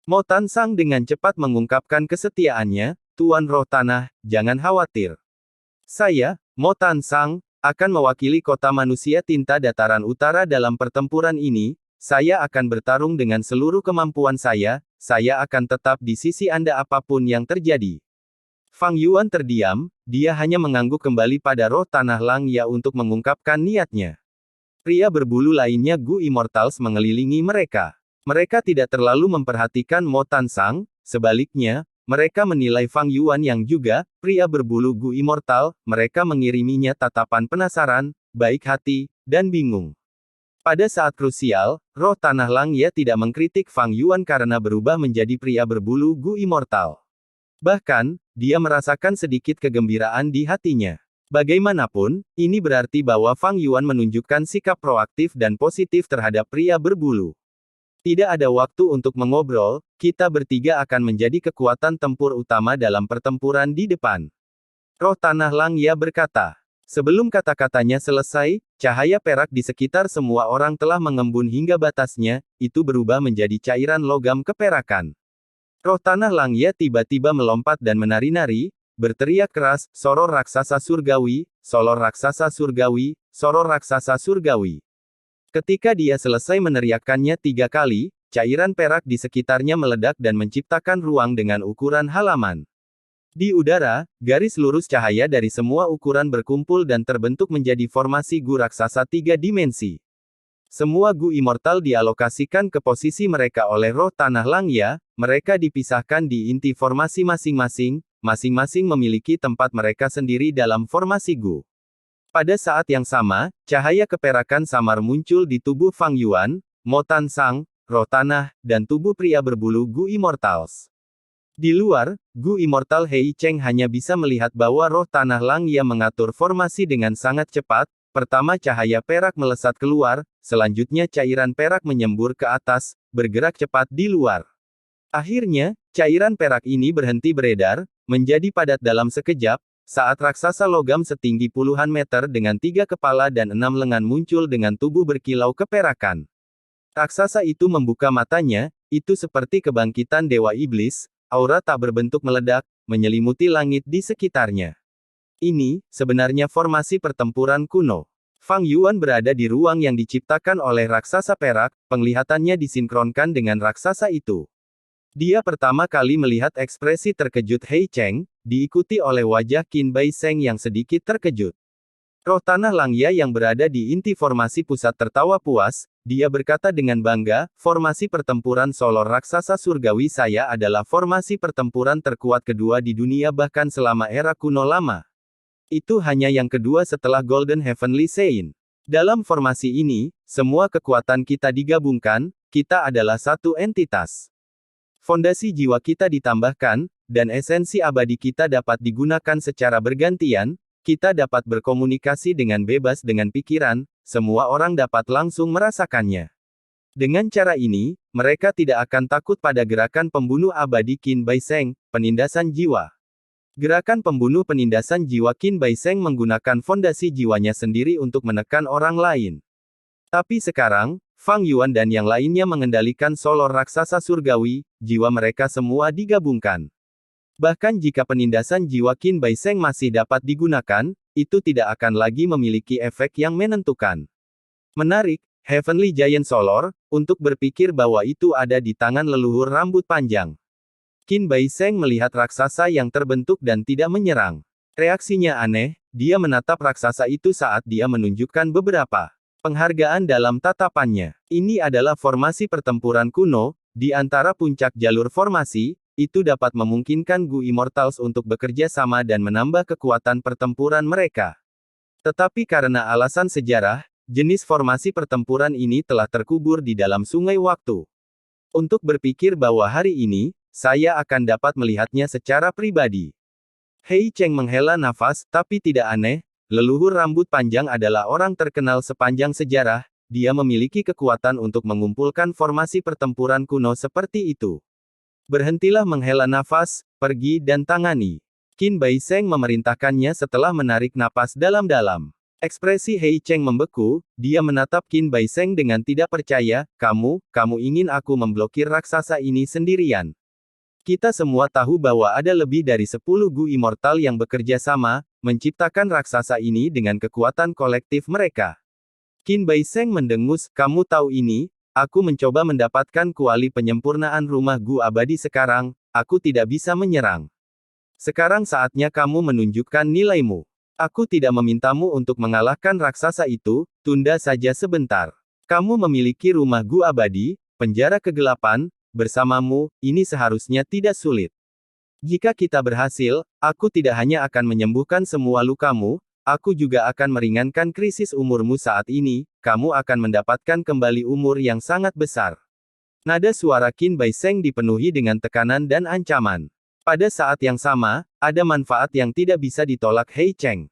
Mo Tan Sang dengan cepat mengungkapkan kesetiaannya, Tuan roh tanah, jangan khawatir. Saya, Mo Tan Sang, akan mewakili kota manusia tinta dataran utara dalam pertempuran ini, saya akan bertarung dengan seluruh kemampuan saya akan tetap di sisi Anda apapun yang terjadi. Fang Yuan terdiam, dia hanya mengangguk kembali pada roh tanah Langya untuk mengungkapkan niatnya. Pria berbulu lainnya Gu Immortals mengelilingi mereka. Mereka tidak terlalu memperhatikan Mo Tan Sang, sebaliknya, mereka menilai Fang Yuan yang juga, pria berbulu Gu Immortal, mereka mengiriminya tatapan penasaran, baik hati, dan bingung. Pada saat krusial, roh tanah Langya tidak mengkritik Fang Yuan karena berubah menjadi pria berbulu Gu Immortal. Bahkan, dia merasakan sedikit kegembiraan di hatinya. Bagaimanapun, ini berarti bahwa Fang Yuan menunjukkan sikap proaktif dan positif terhadap pria berbulu. Tidak ada waktu untuk mengobrol, kita bertiga akan menjadi kekuatan tempur utama dalam pertempuran di depan. Roh tanah Langya berkata. Sebelum kata-katanya selesai, cahaya perak di sekitar semua orang telah mengembun hingga batasnya, itu berubah menjadi cairan logam keperakan. Roh tanah Langya tiba-tiba melompat dan menari-nari, berteriak keras, soror raksasa surgawi, soror raksasa surgawi, soror raksasa surgawi. Ketika dia selesai meneriakkannya 3 kali, cairan perak di sekitarnya meledak dan menciptakan ruang dengan ukuran halaman. Di udara, garis lurus cahaya dari semua ukuran berkumpul dan terbentuk menjadi formasi Gu raksasa 3 dimensi. Semua Gu Immortal dialokasikan ke posisi mereka oleh roh tanah Langya, mereka dipisahkan di inti formasi masing-masing, masing-masing memiliki tempat mereka sendiri dalam formasi Gu. Pada saat yang sama, cahaya keperakan samar muncul di tubuh Fang Yuan, Mo Tan Sang, roh tanah, dan tubuh pria berbulu Gu Immortals. Di luar, Gu Immortal Hei Cheng hanya bisa melihat bahwa roh tanah Lang Ye mengatur formasi dengan sangat cepat. Pertama cahaya perak melesat keluar, selanjutnya cairan perak menyembur ke atas, bergerak cepat di luar. Akhirnya, cairan perak ini berhenti beredar, menjadi padat dalam sekejap, saat raksasa logam setinggi puluhan meter dengan 3 kepala dan 6 lengan muncul dengan tubuh berkilau keperakan. Raksasa itu membuka matanya, itu seperti kebangkitan Dewa Iblis, aura tak berbentuk meledak, menyelimuti langit di sekitarnya. Ini, sebenarnya formasi pertempuran kuno. Fang Yuan berada di ruang yang diciptakan oleh raksasa perak, penglihatannya disinkronkan dengan raksasa itu. Dia pertama kali melihat ekspresi terkejut Hei Cheng, diikuti oleh wajah Qin Bai Seng yang sedikit terkejut. Roh tanah Lang Ye yang berada di inti formasi pusat tertawa puas, dia berkata dengan bangga, formasi pertempuran Solor Raksasa Surgawi saya adalah formasi pertempuran terkuat kedua di dunia bahkan selama era kuno lama. Itu hanya yang kedua setelah Golden Heavenly Sein. Dalam formasi ini, semua kekuatan kita digabungkan, kita adalah satu entitas. Fondasi jiwa kita ditambahkan, dan esensi abadi kita dapat digunakan secara bergantian, kita dapat berkomunikasi dengan bebas dengan pikiran, semua orang dapat langsung merasakannya. Dengan cara ini, mereka tidak akan takut pada gerakan pembunuh abadi Qin Bai Seng, penindasan jiwa. Gerakan pembunuh penindasan jiwa Qin Bai Seng menggunakan fondasi jiwanya sendiri untuk menekan orang lain. Tapi sekarang, Fang Yuan dan yang lainnya mengendalikan Solor Raksasa Surgawi, jiwa mereka semua digabungkan. Bahkan jika penindasan jiwa Qin Bai Seng masih dapat digunakan, itu tidak akan lagi memiliki efek yang menentukan. Menarik, Heavenly Giant Solor, untuk berpikir bahwa itu ada di tangan leluhur rambut panjang. Qin Bai Seng melihat raksasa yang terbentuk dan tidak menyerang. Reaksinya aneh, dia menatap raksasa itu saat dia menunjukkan beberapa penghargaan dalam tatapannya. Ini adalah formasi pertempuran kuno, di antara puncak jalur formasi, itu dapat memungkinkan Gu Immortals untuk bekerja sama dan menambah kekuatan pertempuran mereka. Tetapi karena alasan sejarah, jenis formasi pertempuran ini telah terkubur di dalam sungai waktu. Untuk berpikir bahwa hari ini, saya akan dapat melihatnya secara pribadi. Hei Cheng menghela nafas, tapi tidak aneh, leluhur rambut panjang adalah orang terkenal sepanjang sejarah, dia memiliki kekuatan untuk mengumpulkan formasi pertempuran kuno seperti itu. Berhentilah menghela nafas, pergi dan tangani. Qin Bai Seng memerintahkannya setelah menarik napas dalam-dalam. Ekspresi Hei Cheng membeku, dia menatap Qin Bai Seng dengan tidak percaya, kamu ingin aku memblokir raksasa ini sendirian. Kita semua tahu bahwa ada lebih dari 10 Gu Immortal yang bekerja sama, menciptakan raksasa ini dengan kekuatan kolektif mereka. Qin Bai Seng mendengus, kamu tahu ini, aku mencoba mendapatkan kuali penyempurnaan rumah Gu abadi sekarang, aku tidak bisa menyerang. Sekarang saatnya kamu menunjukkan nilaimu. Aku tidak memintamu untuk mengalahkan raksasa itu, tunda saja sebentar. Kamu memiliki rumah Gu abadi, penjara kegelapan, bersamamu, ini seharusnya tidak sulit. Jika kita berhasil, aku tidak hanya akan menyembuhkan semua lukamu, aku juga akan meringankan krisis umurmu saat ini, kamu akan mendapatkan kembali umur yang sangat besar. Nada suara Qin Bai Seng dipenuhi dengan tekanan dan ancaman. Pada saat yang sama, ada manfaat yang tidak bisa ditolak Hei Cheng.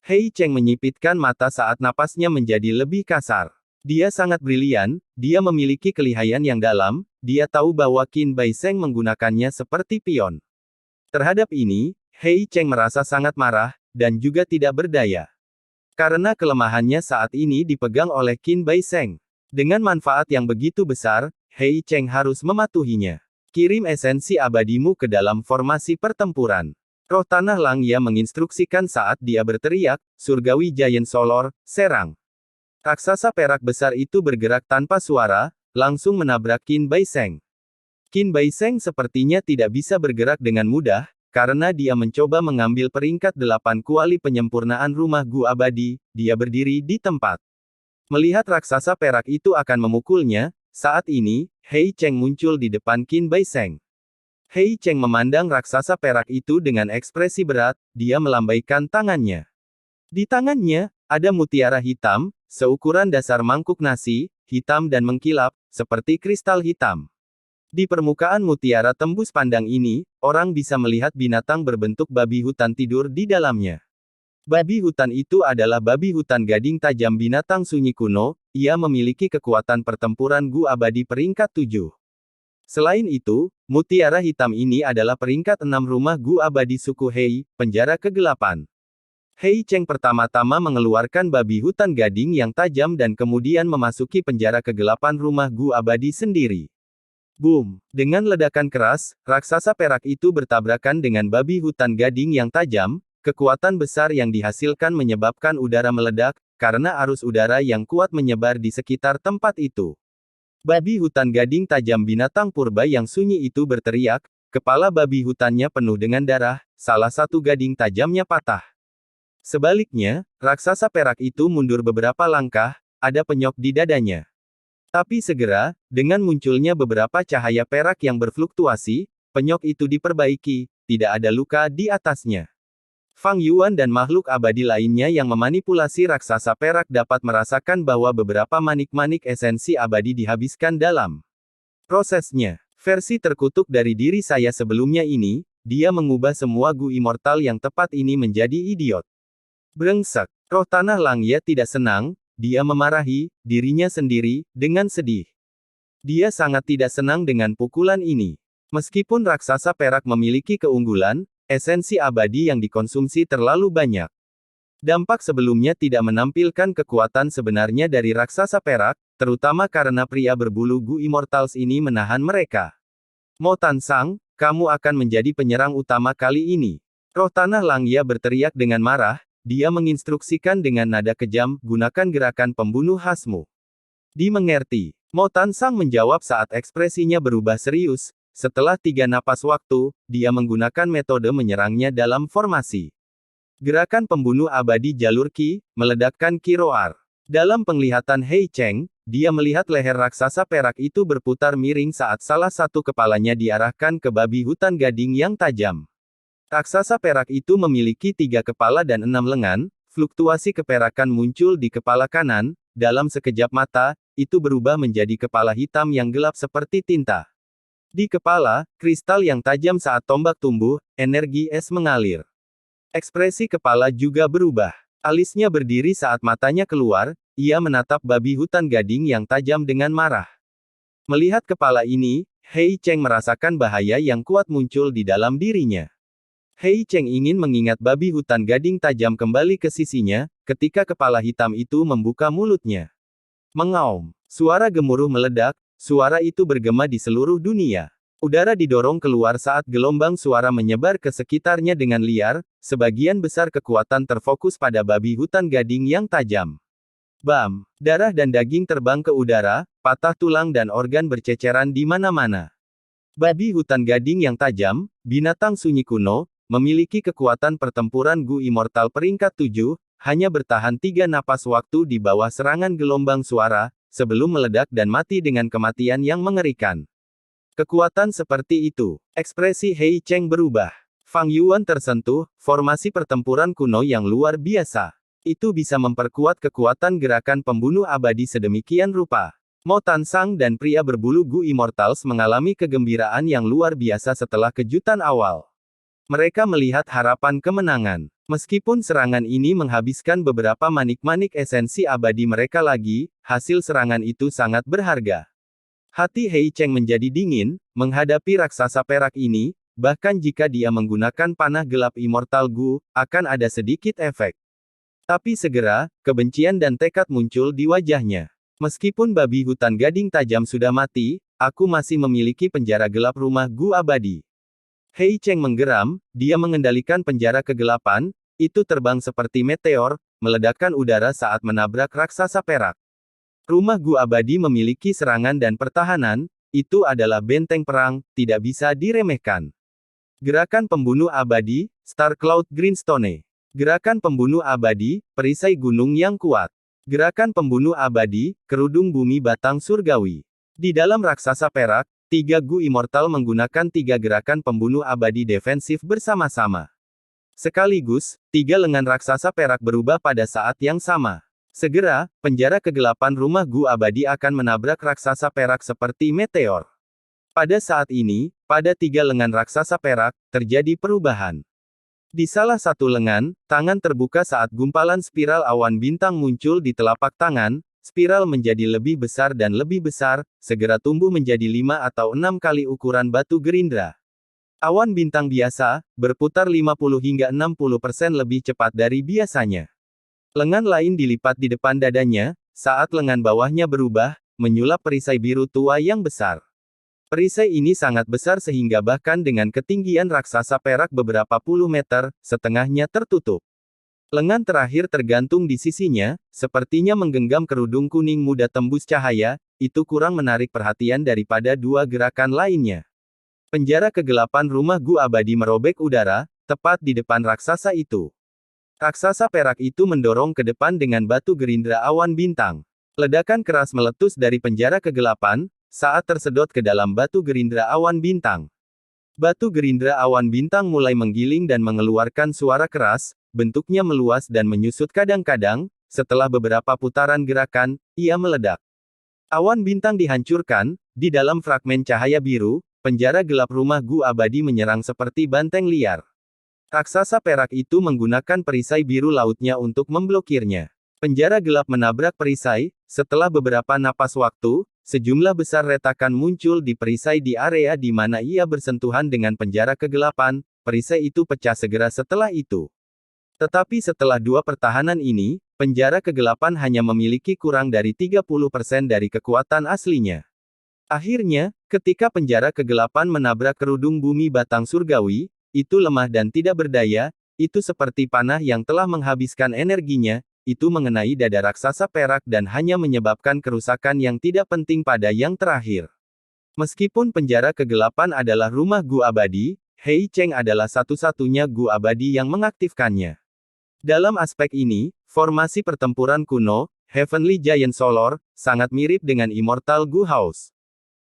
Hei Cheng menyipitkan mata saat napasnya menjadi lebih kasar. Dia sangat brilian, dia memiliki kelihayan yang dalam, dia tahu bahwa Qin Bai Seng menggunakannya seperti pion. Terhadap ini, Hei Cheng merasa sangat marah, dan juga tidak berdaya. Karena kelemahannya saat ini dipegang oleh Qin Bai Seng. Dengan manfaat yang begitu besar, Hei Cheng harus mematuhinya. Kirim esensi abadimu ke dalam formasi pertempuran. Roh tanah Lang Ye menginstruksikan saat dia berteriak, Surgawi Giant Solor, serang. Raksasa perak besar itu bergerak tanpa suara, langsung menabrak Qin Bai Seng. Qin Bai Seng sepertinya tidak bisa bergerak dengan mudah, karena dia mencoba mengambil peringkat 8 kuali penyempurnaan rumah Gu abadi, dia berdiri di tempat. Melihat raksasa perak itu akan memukulnya, saat ini, Hei Cheng muncul di depan Qin Bai Seng. Hei Cheng memandang raksasa perak itu dengan ekspresi berat, dia melambaikan tangannya. Di tangannya, ada mutiara hitam, seukuran dasar mangkuk nasi, hitam dan mengkilap, seperti kristal hitam. Di permukaan mutiara tembus pandang ini, orang bisa melihat binatang berbentuk babi hutan tidur di dalamnya. Babi hutan itu adalah babi hutan gading tajam binatang sunyi kuno, ia memiliki kekuatan pertempuran Gu abadi peringkat 7. Selain itu, mutiara hitam ini adalah peringkat 6 rumah Gu abadi suku Hei, penjara kegelapan. Hei Cheng pertama-tama mengeluarkan babi hutan gading yang tajam dan kemudian memasuki penjara kegelapan rumah Gu abadi sendiri. Boom! Dengan ledakan keras, raksasa perak itu bertabrakan dengan babi hutan gading yang tajam, kekuatan besar yang dihasilkan menyebabkan udara meledak, karena arus udara yang kuat menyebar di sekitar tempat itu. Babi hutan gading tajam binatang purba yang sunyi itu berteriak, kepala babi hutannya penuh dengan darah, salah satu gading tajamnya patah. Sebaliknya, raksasa perak itu mundur beberapa langkah, ada penyok di dadanya. Tapi segera, dengan munculnya beberapa cahaya perak yang berfluktuasi, penyok itu diperbaiki, tidak ada luka di atasnya. Fang Yuan dan makhluk abadi lainnya yang memanipulasi raksasa perak dapat merasakan bahwa beberapa manik-manik esensi abadi dihabiskan dalam prosesnya. Versi terkutuk dari diri saya sebelumnya ini, dia mengubah semua Gu immortal yang tepat ini menjadi idiot. Brengsek. Roh tanah Langya tidak senang, dia memarahi dirinya sendiri, dengan sedih. Dia sangat tidak senang dengan pukulan ini. Meskipun raksasa perak memiliki keunggulan, esensi abadi yang dikonsumsi terlalu banyak. Dampak sebelumnya tidak menampilkan kekuatan sebenarnya dari raksasa perak, terutama karena pria berbulu Gu Immortals ini menahan mereka. Mo Tansang, kamu akan menjadi penyerang utama kali ini. Roh tanah Langya berteriak dengan marah, dia menginstruksikan dengan nada kejam, gunakan gerakan pembunuh khasmu. Dimengerti. Mo Tansang menjawab saat ekspresinya berubah serius. Setelah 3 napas waktu, dia menggunakan metode menyerangnya dalam formasi. Gerakan pembunuh abadi jalur Qi, meledakkan Qi Roar. Dalam penglihatan Hei Cheng, dia melihat leher raksasa perak itu berputar miring saat salah satu kepalanya diarahkan ke babi hutan gading yang tajam. Raksasa perak itu memiliki 3 kepala dan 6 lengan, fluktuasi keperakan muncul di kepala kanan, dalam sekejap mata, itu berubah menjadi kepala hitam yang gelap seperti tinta. Di kepala, kristal yang tajam saat tombak tumbuh, energi es mengalir. Ekspresi kepala juga berubah. Alisnya berdiri saat matanya keluar, ia menatap babi hutan gading yang tajam dengan marah. Melihat kepala ini, Hei Cheng merasakan bahaya yang kuat muncul di dalam dirinya. Hei Cheng ingin mengingat babi hutan gading tajam kembali ke sisinya, ketika kepala hitam itu membuka mulutnya. Mengaum. Suara gemuruh meledak, suara itu bergema di seluruh dunia. Udara didorong keluar saat gelombang suara menyebar ke sekitarnya dengan liar, sebagian besar kekuatan terfokus pada babi hutan gading yang tajam. Bam! Darah dan daging terbang ke udara, patah tulang dan organ berceceran di mana-mana. Babi hutan gading yang tajam, binatang sunyi kuno, memiliki kekuatan pertempuran Gu Immortal peringkat 7, hanya bertahan 3 napas waktu di bawah serangan gelombang suara, sebelum meledak dan mati dengan kematian yang mengerikan. Kekuatan seperti itu, ekspresi Hei Cheng berubah. Fang Yuan tersentuh, formasi pertempuran kuno yang luar biasa. Itu bisa memperkuat kekuatan gerakan pembunuh abadi sedemikian rupa. Mo Tansang dan pria berbulu Gu Immortals mengalami kegembiraan yang luar biasa setelah kejutan awal. Mereka melihat harapan kemenangan. Meskipun serangan ini menghabiskan beberapa manik-manik esensi abadi mereka lagi, hasil serangan itu sangat berharga. Hati Hei Cheng menjadi dingin, menghadapi raksasa perak ini, bahkan jika dia menggunakan panah gelap Immortal Gu, akan ada sedikit efek. Tapi segera, kebencian dan tekad muncul di wajahnya. Meskipun babi hutan gading tajam sudah mati, aku masih memiliki penjara gelap rumah Gu abadi. Hei Cheng menggeram, dia mengendalikan penjara kegelapan, itu terbang seperti meteor, meledakkan udara saat menabrak raksasa perak. Rumah Gu abadi memiliki serangan dan pertahanan, itu adalah benteng perang, tidak bisa diremehkan. Gerakan pembunuh abadi, Star Cloud Greenstone. Gerakan pembunuh abadi, perisai gunung yang kuat. Gerakan pembunuh abadi, kerudung bumi batang surgawi. Di dalam raksasa perak, 3 Gu Immortal menggunakan 3 gerakan pembunuh abadi defensif bersama-sama. Sekaligus, tiga lengan raksasa perak berubah pada saat yang sama. Segera, penjara kegelapan rumah Gu Abadi akan menabrak raksasa perak seperti meteor. Pada saat ini, pada tiga lengan raksasa perak, terjadi perubahan. Di salah satu lengan, tangan terbuka saat gumpalan spiral awan bintang muncul di telapak tangan, spiral menjadi lebih besar dan lebih besar, segera tumbuh menjadi 5 atau 6 kali ukuran batu gerindra. Awan bintang biasa, berputar 50 hingga 60% lebih cepat dari biasanya. Lengan lain dilipat di depan dadanya, saat lengan bawahnya berubah, menyulap perisai biru tua yang besar. Perisai ini sangat besar sehingga bahkan dengan ketinggian raksasa perak beberapa puluh meter, setengahnya tertutup. Lengan terakhir tergantung di sisinya, sepertinya menggenggam kerudung kuning muda tembus cahaya, itu kurang menarik perhatian daripada dua gerakan lainnya. Penjara kegelapan rumah Gu Abadi merobek udara, tepat di depan raksasa itu. Raksasa perak itu mendorong ke depan dengan batu gerindra awan bintang. Ledakan keras meletus dari penjara kegelapan, saat tersedot ke dalam batu gerindra awan bintang. Batu gerindra awan bintang mulai menggiling dan mengeluarkan suara keras, bentuknya meluas dan menyusut kadang-kadang, setelah beberapa putaran gerakan, ia meledak. Awan bintang dihancurkan, di dalam fragmen cahaya biru, penjara gelap rumah Gu Abadi menyerang seperti banteng liar. Raksasa perak itu menggunakan perisai biru lautnya untuk memblokirnya. Penjara gelap menabrak perisai, setelah beberapa napas waktu, sejumlah besar retakan muncul di perisai di area di mana ia bersentuhan dengan penjara kegelapan, perisai itu pecah segera setelah itu. Tetapi setelah dua pertahanan ini, penjara kegelapan hanya memiliki kurang dari 30% dari kekuatan aslinya. Akhirnya, ketika penjara kegelapan menabrak kerudung bumi batang surgawi, itu lemah dan tidak berdaya, itu seperti panah yang telah menghabiskan energinya, itu mengenai dada raksasa perak dan hanya menyebabkan kerusakan yang tidak penting pada yang terakhir. Meskipun penjara kegelapan adalah rumah Gu Abadi, Hei Cheng adalah satu-satunya Gu Abadi yang mengaktifkannya. Dalam aspek ini, formasi pertempuran kuno, Heavenly Giant Solar, sangat mirip dengan Immortal Gu House.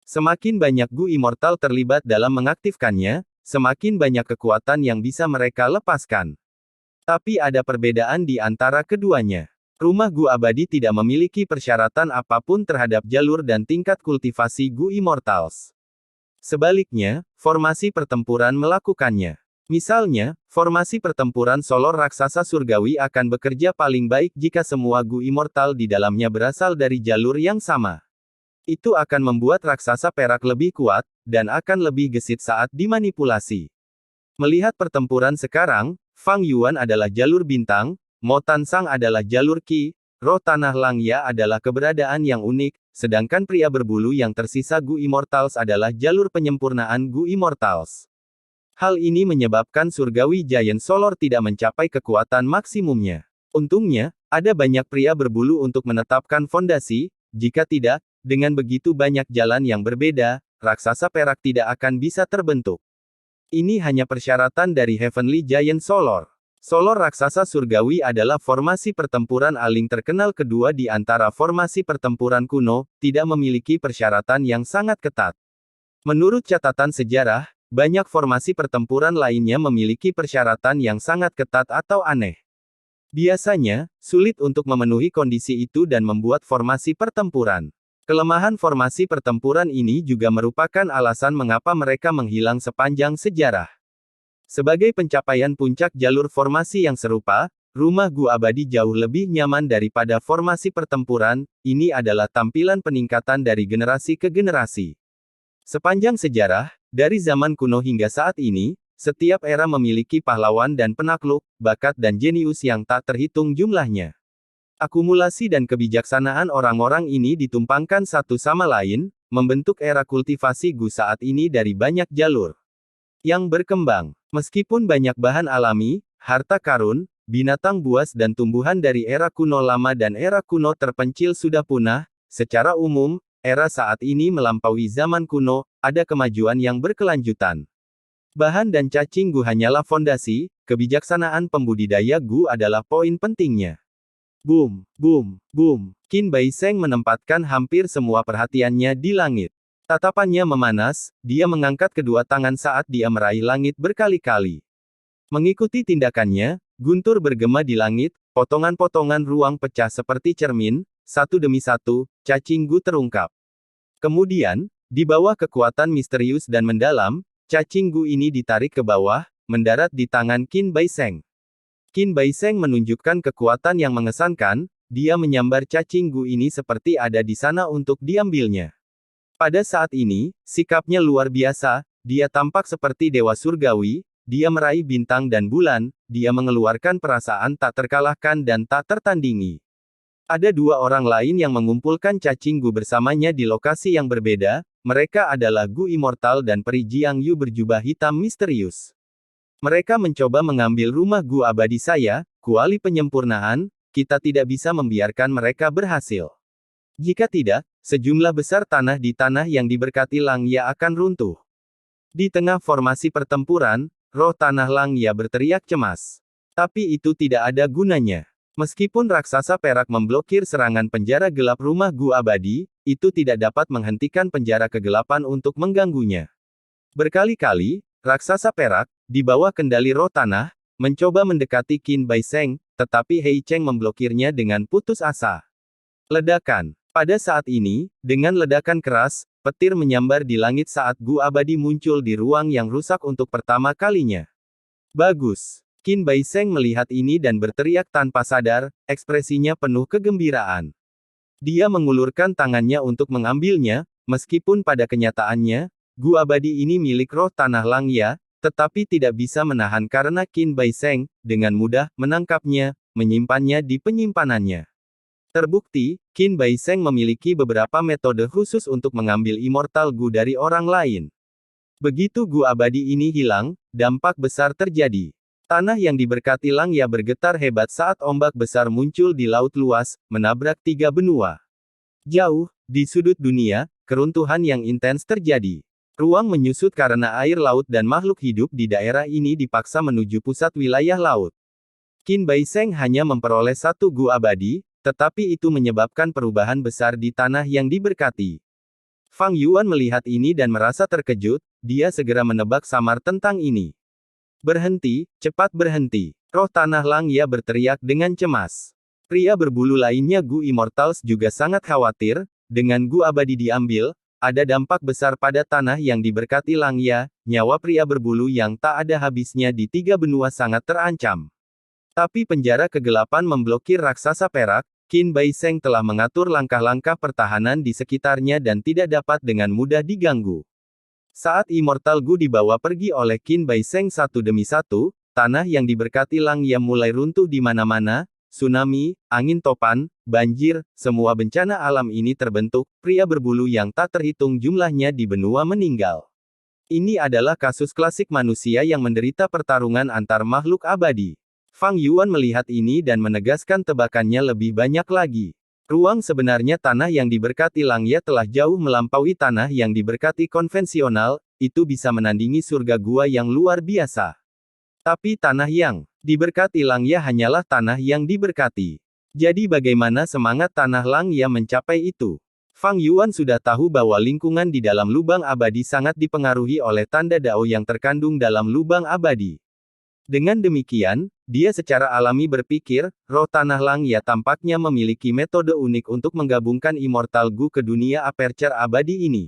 Semakin banyak Gu Immortal terlibat dalam mengaktifkannya, semakin banyak kekuatan yang bisa mereka lepaskan. Tapi ada perbedaan di antara keduanya. Rumah Gu Abadi tidak memiliki persyaratan apapun terhadap jalur dan tingkat kultivasi Gu Immortals. Sebaliknya, formasi pertempuran melakukannya. Misalnya, formasi pertempuran Solor Raksasa Surgawi akan bekerja paling baik jika semua Gu Immortal di dalamnya berasal dari jalur yang sama. Itu akan membuat raksasa perak lebih kuat, dan akan lebih gesit saat dimanipulasi. Melihat pertempuran sekarang, Fang Yuan adalah jalur bintang, Mo Tansang adalah jalur Qi, roh tanah Langya adalah keberadaan yang unik, sedangkan pria berbulu yang tersisa Gu Immortals adalah jalur penyempurnaan Gu Immortals. Hal ini menyebabkan surgawi Giant Solar tidak mencapai kekuatan maksimumnya. Untungnya, ada banyak pria berbulu untuk menetapkan fondasi, jika tidak, dengan begitu banyak jalan yang berbeda, raksasa perak tidak akan bisa terbentuk. Ini hanya persyaratan dari Heavenly Giant Solar. Solar raksasa surgawi adalah formasi pertempuran aling terkenal kedua di antara formasi pertempuran kuno, tidak memiliki persyaratan yang sangat ketat. Menurut catatan sejarah, banyak formasi pertempuran lainnya memiliki persyaratan yang sangat ketat atau aneh. Biasanya, sulit untuk memenuhi kondisi itu dan membuat formasi pertempuran. Kelemahan formasi pertempuran ini juga merupakan alasan mengapa mereka menghilang sepanjang sejarah. Sebagai pencapaian puncak jalur formasi yang serupa, rumah Gu Abadi jauh lebih nyaman daripada formasi pertempuran, ini adalah tampilan peningkatan dari generasi ke generasi. Sepanjang sejarah, dari zaman kuno hingga saat ini, setiap era memiliki pahlawan dan penakluk, bakat dan jenius yang tak terhitung jumlahnya. Akumulasi dan kebijaksanaan orang-orang ini ditumpangkan satu sama lain, membentuk era kultivasi Gu saat ini dari banyak jalur yang berkembang. Meskipun banyak bahan alami, harta karun, binatang buas dan tumbuhan dari era kuno lama dan era kuno terpencil sudah punah, secara umum, era saat ini melampaui zaman kuno, ada kemajuan yang berkelanjutan. Bahan dan cacing Gu hanyalah fondasi, kebijaksanaan pembudidaya Gu adalah poin pentingnya. Boom, boom, boom. Qin Bai Sheng menempatkan hampir semua perhatiannya di langit. Tatapannya memanas, dia mengangkat kedua tangan saat dia meraih langit berkali-kali. Mengikuti tindakannya, guntur bergema di langit, potongan-potongan ruang pecah seperti cermin, satu demi satu, cacing Gu terungkap. Kemudian, di bawah kekuatan misterius dan mendalam, cacing Gu ini ditarik ke bawah, mendarat di tangan Qin Baiseng. Qin Baiseng menunjukkan kekuatan yang mengesankan, dia menyambar cacing Gu ini seperti ada di sana untuk diambilnya. Pada saat ini, sikapnya luar biasa, dia tampak seperti dewa surgawi, dia meraih bintang dan bulan, dia mengeluarkan perasaan tak terkalahkan dan tak tertandingi. Ada dua orang lain yang mengumpulkan cacing Gu bersamanya di lokasi yang berbeda, mereka adalah Gu Immortal dan peri Jiang Yu berjubah hitam misterius. Mereka mencoba mengambil rumah Gu abadi saya, kuali penyempurnaan, kita tidak bisa membiarkan mereka berhasil. Jika tidak, sejumlah besar tanah di tanah yang diberkati Langya akan runtuh. Di tengah formasi pertempuran, roh tanah Langya berteriak cemas. Tapi itu tidak ada gunanya. Meskipun raksasa perak memblokir serangan penjara gelap rumah Gu abadi, itu tidak dapat menghentikan penjara kegelapan untuk mengganggunya. Berkali-kali, raksasa perak, di bawah kendali roh tanah, mencoba mendekati Qin Baiseng, tetapi Hei Cheng memblokirnya dengan putus asa. Ledakan. Pada saat ini, dengan ledakan keras, petir menyambar di langit saat Gu abadi muncul di ruang yang rusak untuk pertama kalinya. Bagus. Qin Baiseng melihat ini dan berteriak tanpa sadar, ekspresinya penuh kegembiraan. Dia mengulurkan tangannya untuk mengambilnya, meskipun pada kenyataannya, Gu abadi ini milik roh tanah Langya, tetapi tidak bisa menahan karena Qin Baiseng, dengan mudah, menangkapnya, menyimpannya di penyimpanannya. Terbukti, Qin Baiseng memiliki beberapa metode khusus untuk mengambil Immortal Gu dari orang lain. Begitu Gu abadi ini hilang, dampak besar terjadi. Tanah yang diberkati Langya bergetar hebat saat ombak besar muncul di laut luas, menabrak 3 benua. Jauh, di sudut dunia, keruntuhan yang intens terjadi. Ruang menyusut karena air laut dan makhluk hidup di daerah ini dipaksa menuju pusat wilayah laut. Qin Baiseng hanya memperoleh 1 Gu abadi, tetapi itu menyebabkan perubahan besar di tanah yang diberkati. Fang Yuan melihat ini dan merasa terkejut, dia segera menebak samar tentang ini. Berhenti, cepat berhenti. Roh tanah Langya berteriak dengan cemas. Pria berbulu lainnya Gu Immortals juga sangat khawatir, dengan Gu abadi diambil, ada dampak besar pada tanah yang diberkati Langya, nyawa pria berbulu yang tak ada habisnya di 3 benua sangat terancam. Tapi penjara kegelapan memblokir raksasa perak, Qin Baiseng telah mengatur langkah-langkah pertahanan di sekitarnya dan tidak dapat dengan mudah diganggu. Saat Immortal Gu dibawa pergi oleh Qin Baiseng satu demi satu, tanah yang diberkati Langya mulai runtuh di mana-mana. Tsunami, angin topan, banjir, semua bencana alam ini terbentuk, pria berbulu yang tak terhitung jumlahnya di benua meninggal. Ini adalah kasus klasik manusia yang menderita pertarungan antar makhluk abadi. Fang Yuan melihat ini dan menegaskan tebakannya lebih banyak lagi. Ruang sebenarnya tanah yang diberkati Langya telah jauh melampaui tanah yang diberkati konvensional, itu bisa menandingi surga gua yang luar biasa. Tapi tanah yang diberkati Langya hanyalah tanah yang diberkati. Jadi bagaimana semangat tanah Langya mencapai itu? Fang Yuan sudah tahu bahwa lingkungan di dalam lubang abadi sangat dipengaruhi oleh tanda dao yang terkandung dalam lubang abadi. Dengan demikian, dia secara alami berpikir, roh tanah Langya tampaknya memiliki metode unik untuk menggabungkan Immortal Gu ke dunia aperture abadi ini.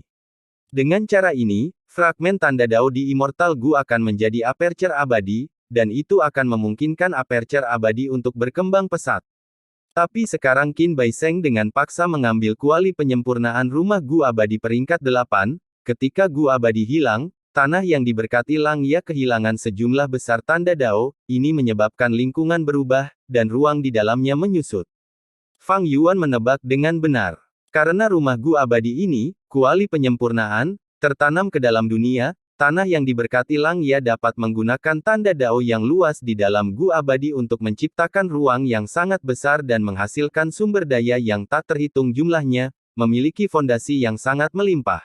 Dengan cara ini, fragmen tanda dao di Immortal Gu akan menjadi aperture abadi, dan itu akan memungkinkan aperture abadi untuk berkembang pesat. Tapi sekarang Qin Baiseng dengan paksa mengambil kuali penyempurnaan rumah Gu abadi peringkat 8, ketika Gu abadi hilang, tanah yang diberkati Langya kehilangan sejumlah besar tanda dao, ini menyebabkan lingkungan berubah, dan ruang di dalamnya menyusut. Fang Yuan menebak dengan benar. Karena rumah Gu abadi ini, kuali penyempurnaan, tertanam ke dalam dunia, tanah yang diberkati Langya dapat menggunakan tanda dao yang luas di dalam Gu abadi untuk menciptakan ruang yang sangat besar dan menghasilkan sumber daya yang tak terhitung jumlahnya, memiliki fondasi yang sangat melimpah.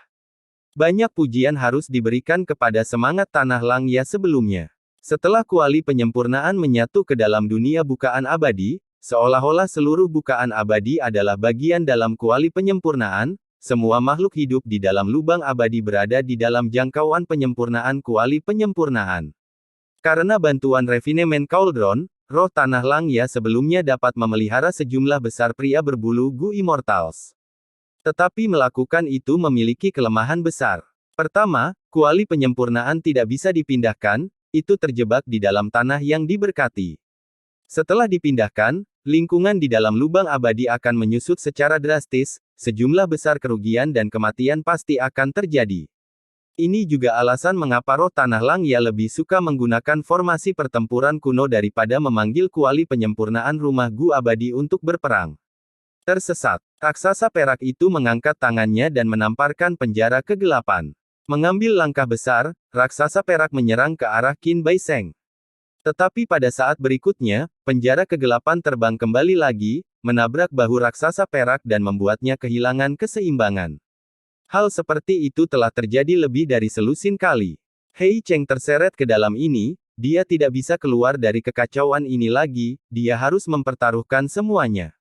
Banyak pujian harus diberikan kepada semangat tanah Langya sebelumnya. Setelah kuali penyempurnaan menyatu ke dalam dunia bukaan abadi, seolah-olah seluruh bukaan abadi adalah bagian dalam kuali penyempurnaan, semua makhluk hidup di dalam lubang abadi berada di dalam jangkauan penyempurnaan kuali penyempurnaan. Karena bantuan Refinement Cauldron, roh tanah Langya sebelumnya dapat memelihara sejumlah besar pria berbulu Gu Immortals. Tetapi melakukan itu memiliki kelemahan besar. Pertama, kuali penyempurnaan tidak bisa dipindahkan, itu terjebak di dalam tanah yang diberkati. Setelah dipindahkan, lingkungan di dalam lubang abadi akan menyusut secara drastis, sejumlah besar kerugian dan kematian pasti akan terjadi. Ini juga alasan mengapa roh tanah Langya lebih suka menggunakan formasi pertempuran kuno daripada memanggil kuali penyempurnaan rumah Gu abadi untuk berperang. Tersesat, raksasa perak itu mengangkat tangannya dan menamparkan penjara kegelapan. Mengambil langkah besar, raksasa perak menyerang ke arah Qin Bai Sheng. Tetapi pada saat berikutnya, penjara kegelapan terbang kembali lagi, menabrak bahu raksasa perak dan membuatnya kehilangan keseimbangan. Hal seperti itu telah terjadi lebih dari selusin kali. Hei Cheng terseret ke dalam ini, dia tidak bisa keluar dari kekacauan ini lagi, dia harus mempertaruhkan semuanya.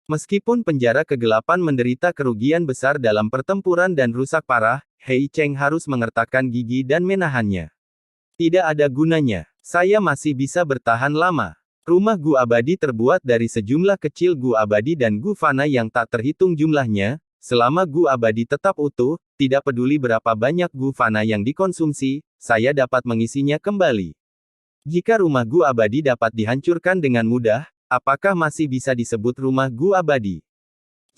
Meskipun penjara kegelapan menderita kerugian besar dalam pertempuran dan rusak parah, Hei Cheng harus mengertakkan gigi dan menahannya. Tidak ada gunanya, saya masih bisa bertahan lama. Rumah Gu abadi terbuat dari sejumlah kecil Gu abadi dan Gu fana yang tak terhitung jumlahnya. Selama Gu abadi tetap utuh, tidak peduli berapa banyak Gu fana yang dikonsumsi, saya dapat mengisinya kembali. Jika rumah Gu abadi dapat dihancurkan dengan mudah, apakah masih bisa disebut rumah Gu abadi?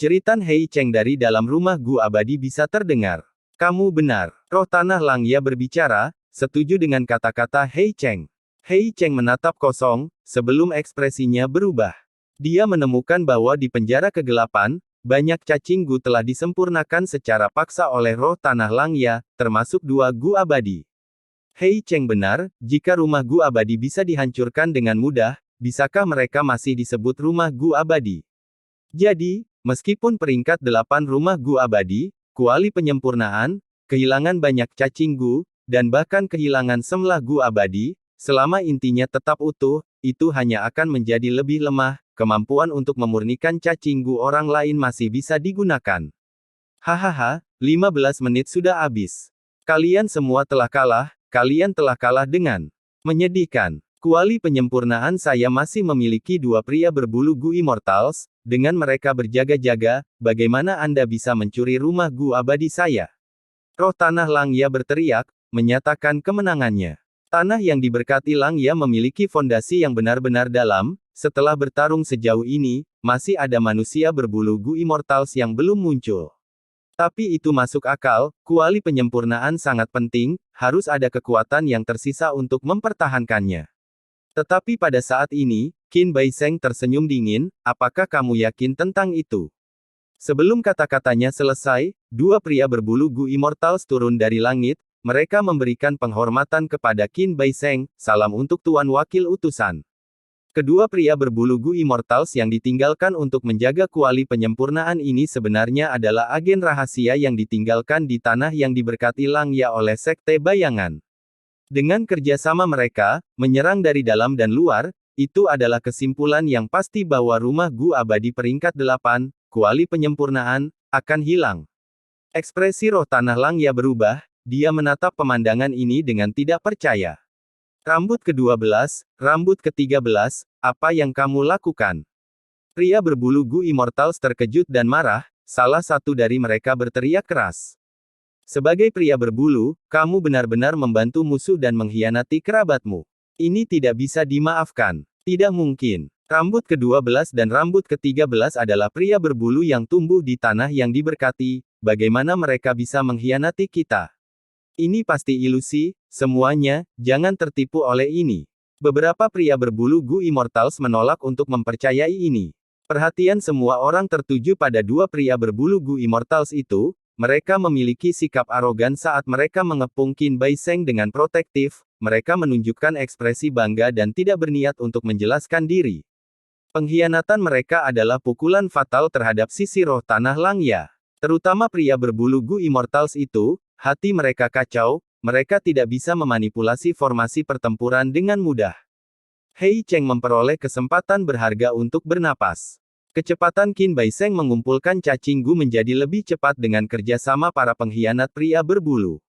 Jeritan Hei Cheng dari dalam rumah Gu abadi bisa terdengar. Kamu benar, roh tanah Langya berbicara, setuju dengan kata-kata Hei Cheng. Hei Cheng menatap kosong, sebelum ekspresinya berubah. Dia menemukan bahwa di penjara kegelapan, banyak cacing Gu telah disempurnakan secara paksa oleh roh tanah Langya, termasuk 2 Gu abadi. Hei Cheng benar, jika rumah Gu abadi bisa dihancurkan dengan mudah, bisakah mereka masih disebut rumah Gu abadi? Jadi, meskipun peringkat 8 rumah Gu abadi, kuali penyempurnaan, kehilangan banyak cacing Gu, dan bahkan kehilangan semlah Gu abadi, selama intinya tetap utuh, itu hanya akan menjadi lebih lemah. Kemampuan untuk memurnikan cacing Gu orang lain masih bisa digunakan. Hahaha, 15 menit sudah habis. Kalian semua telah kalah, kalian telah kalah dengan menyedihkan. Kuali penyempurnaan saya masih memiliki 2 pria berbulu Gu Immortals, dengan mereka berjaga-jaga, bagaimana Anda bisa mencuri rumah Gu abadi saya? Roh tanah Langya berteriak, menyatakan kemenangannya. Tanah yang diberkati Langya memiliki fondasi yang benar-benar dalam. Setelah bertarung sejauh ini, masih ada manusia berbulu Gu Immortals yang belum muncul. Tapi itu masuk akal, kuali penyempurnaan sangat penting, harus ada kekuatan yang tersisa untuk mempertahankannya. Tetapi pada saat ini, Qin Bai Sheng tersenyum dingin, apakah kamu yakin tentang itu? Sebelum kata-katanya selesai, 2 pria berbulu Gu Immortals turun dari langit, mereka memberikan penghormatan kepada Qin Bai Sheng, salam untuk Tuan Wakil Utusan. Kedua pria berbulu Gu Immortals yang ditinggalkan untuk menjaga kuali penyempurnaan ini sebenarnya adalah agen rahasia yang ditinggalkan di tanah yang diberkati Langya oleh Sekte Bayangan. Dengan kerjasama mereka, menyerang dari dalam dan luar, itu adalah kesimpulan yang pasti bahwa rumah Gu abadi peringkat 8, kuali penyempurnaan, akan hilang. Ekspresi roh tanah Langya berubah, dia menatap pemandangan ini dengan tidak percaya. Rambut ke-12, rambut ke-13, apa yang kamu lakukan? Pria berbulu Gu Immortals terkejut dan marah, salah satu dari mereka berteriak keras. Sebagai pria berbulu, kamu benar-benar membantu musuh dan mengkhianati kerabatmu. Ini tidak bisa dimaafkan. Tidak mungkin. Rambut ke-12 dan rambut ke-13 adalah pria berbulu yang tumbuh di tanah yang diberkati, bagaimana mereka bisa mengkhianati kita? Ini pasti ilusi, semuanya, jangan tertipu oleh ini. Beberapa pria berbulu Gu Immortals menolak untuk mempercayai ini. Perhatian semua orang tertuju pada 2 pria berbulu Gu Immortals itu, mereka memiliki sikap arogan saat mereka mengepung Qin Bai Sheng dengan protektif, mereka menunjukkan ekspresi bangga dan tidak berniat untuk menjelaskan diri. Pengkhianatan mereka adalah pukulan fatal terhadap sisi roh tanah Langya. Terutama pria berbulu Gu Immortals itu, hati mereka kacau, mereka tidak bisa memanipulasi formasi pertempuran dengan mudah. Hei Cheng memperoleh kesempatan berharga untuk bernapas. Kecepatan Qin Bai Sheng mengumpulkan cacing Gu menjadi lebih cepat dengan kerjasama para pengkhianat pria berbulu.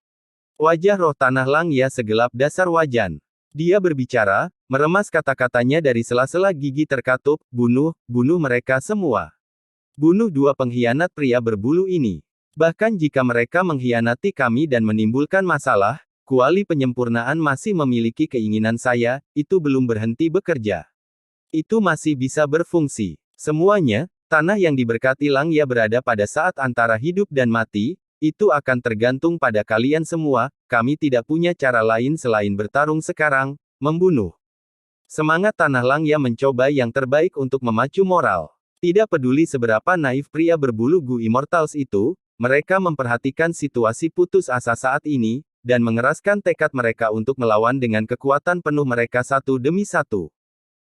Wajah roh tanah Langya segelap dasar wajan. Dia berbicara, meremas kata-katanya dari sela-sela gigi terkatup, bunuh, bunuh mereka semua. Bunuh dua pengkhianat pria berbulu ini. Bahkan jika mereka mengkhianati kami dan menimbulkan masalah, kuali penyempurnaan masih memiliki keinginan saya, itu belum berhenti bekerja. Itu masih bisa berfungsi. Semuanya, tanah yang diberkati Langya berada pada saat antara hidup dan mati, itu akan tergantung pada kalian semua, kami tidak punya cara lain selain bertarung sekarang, membunuh. Semangat tanah Langya mencoba yang terbaik untuk memacu moral. Tidak peduli seberapa naif pria berbulu Gu Immortals itu, mereka memperhatikan situasi putus asa saat ini, dan mengeraskan tekad mereka untuk melawan dengan kekuatan penuh mereka satu demi satu.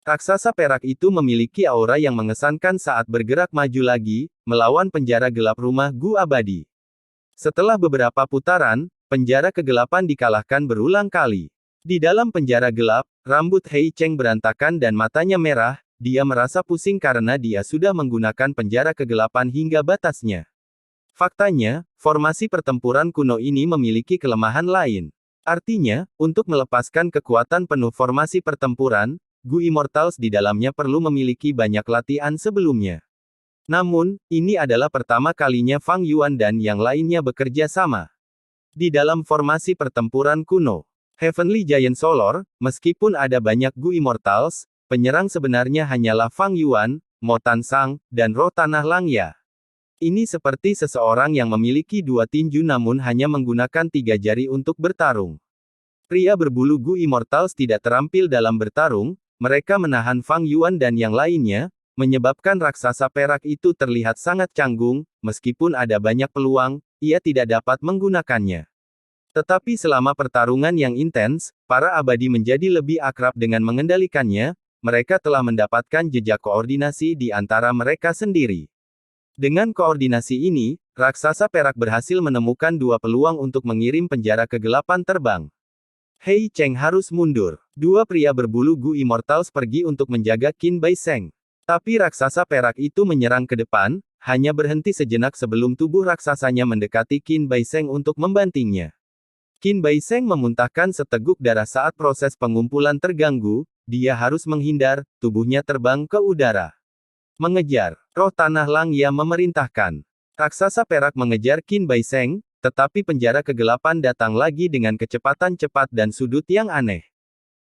Raksasa perak itu memiliki aura yang mengesankan saat bergerak maju lagi, melawan penjara gelap rumah Gu abadi. Setelah beberapa putaran, penjara kegelapan dikalahkan berulang kali. Di dalam penjara gelap, rambut Hei Cheng berantakan dan matanya merah, dia merasa pusing karena dia sudah menggunakan penjara kegelapan hingga batasnya. Faktanya, formasi pertempuran kuno ini memiliki kelemahan lain. Artinya, untuk melepaskan kekuatan penuh formasi pertempuran, Gu Immortals di dalamnya perlu memiliki banyak latihan sebelumnya. Namun, ini adalah pertama kalinya Fang Yuan dan yang lainnya bekerja sama. Di dalam formasi pertempuran kuno, Heavenly Giant Solar, meskipun ada banyak Gu Immortals, penyerang sebenarnya hanyalah Fang Yuan, Mo Tansang, dan Roh Tanah Langya. Ini seperti seseorang yang memiliki dua tinju namun hanya menggunakan tiga jari untuk bertarung. Pria berbulu Gu Immortals tidak terampil dalam bertarung, mereka menahan Fang Yuan dan yang lainnya, menyebabkan raksasa perak itu terlihat sangat canggung, meskipun ada banyak peluang, ia tidak dapat menggunakannya. Tetapi selama pertarungan yang intens, para abadi menjadi lebih akrab dengan mengendalikannya, mereka telah mendapatkan jejak koordinasi di antara mereka sendiri. Dengan koordinasi ini, raksasa perak berhasil menemukan dua peluang untuk mengirim penjara kegelapan terbang. Hei Cheng harus mundur. Dua pria berbulu Gu Immortals pergi untuk menjaga Qin Bai Sheng. Tapi raksasa perak itu menyerang ke depan, hanya berhenti sejenak sebelum tubuh raksasanya mendekati Qin Bai Sheng untuk membantingnya. Qin Bai Sheng memuntahkan seteguk darah saat proses pengumpulan terganggu, dia harus menghindar, tubuhnya terbang ke udara. Mengejar, Roh Tanah Langya memerintahkan. Raksasa perak mengejar Qin Bai Sheng, tetapi penjara kegelapan datang lagi dengan kecepatan cepat dan sudut yang aneh.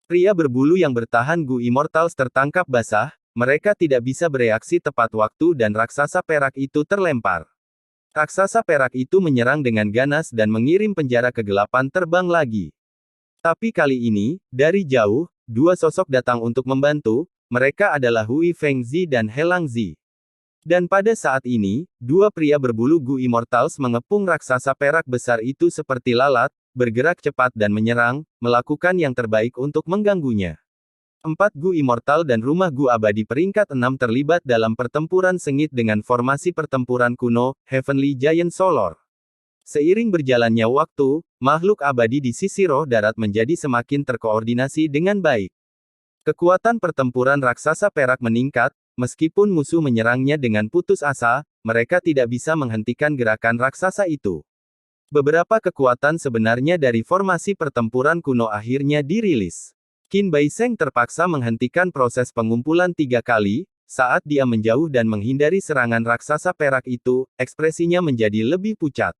Pria berbulu yang bertahan Gu Immortals tertangkap basah, mereka tidak bisa bereaksi tepat waktu dan raksasa perak itu terlempar. Raksasa perak itu menyerang dengan ganas dan mengirim penjara kegelapan terbang lagi. Tapi kali ini, dari jauh, dua sosok datang untuk membantu, mereka adalah Hui Fengzi dan Helang Zi. Dan pada saat ini, dua pria berbulu Gu Immortals mengepung raksasa perak besar itu seperti lalat, bergerak cepat dan menyerang, melakukan yang terbaik untuk mengganggunya. 4 Gu Immortal dan rumah Gu abadi peringkat 6 terlibat dalam pertempuran sengit dengan formasi pertempuran kuno, Heavenly Giant Solar. Seiring berjalannya waktu, makhluk abadi di sisi roh darat menjadi semakin terkoordinasi dengan baik. Kekuatan pertempuran raksasa perak meningkat, meskipun musuh menyerangnya dengan putus asa, mereka tidak bisa menghentikan gerakan raksasa itu. Beberapa kekuatan sebenarnya dari formasi pertempuran kuno akhirnya dirilis. Qin Bai Sheng terpaksa menghentikan proses pengumpulan 3 kali, saat dia menjauh dan menghindari serangan raksasa perak itu, ekspresinya menjadi lebih pucat.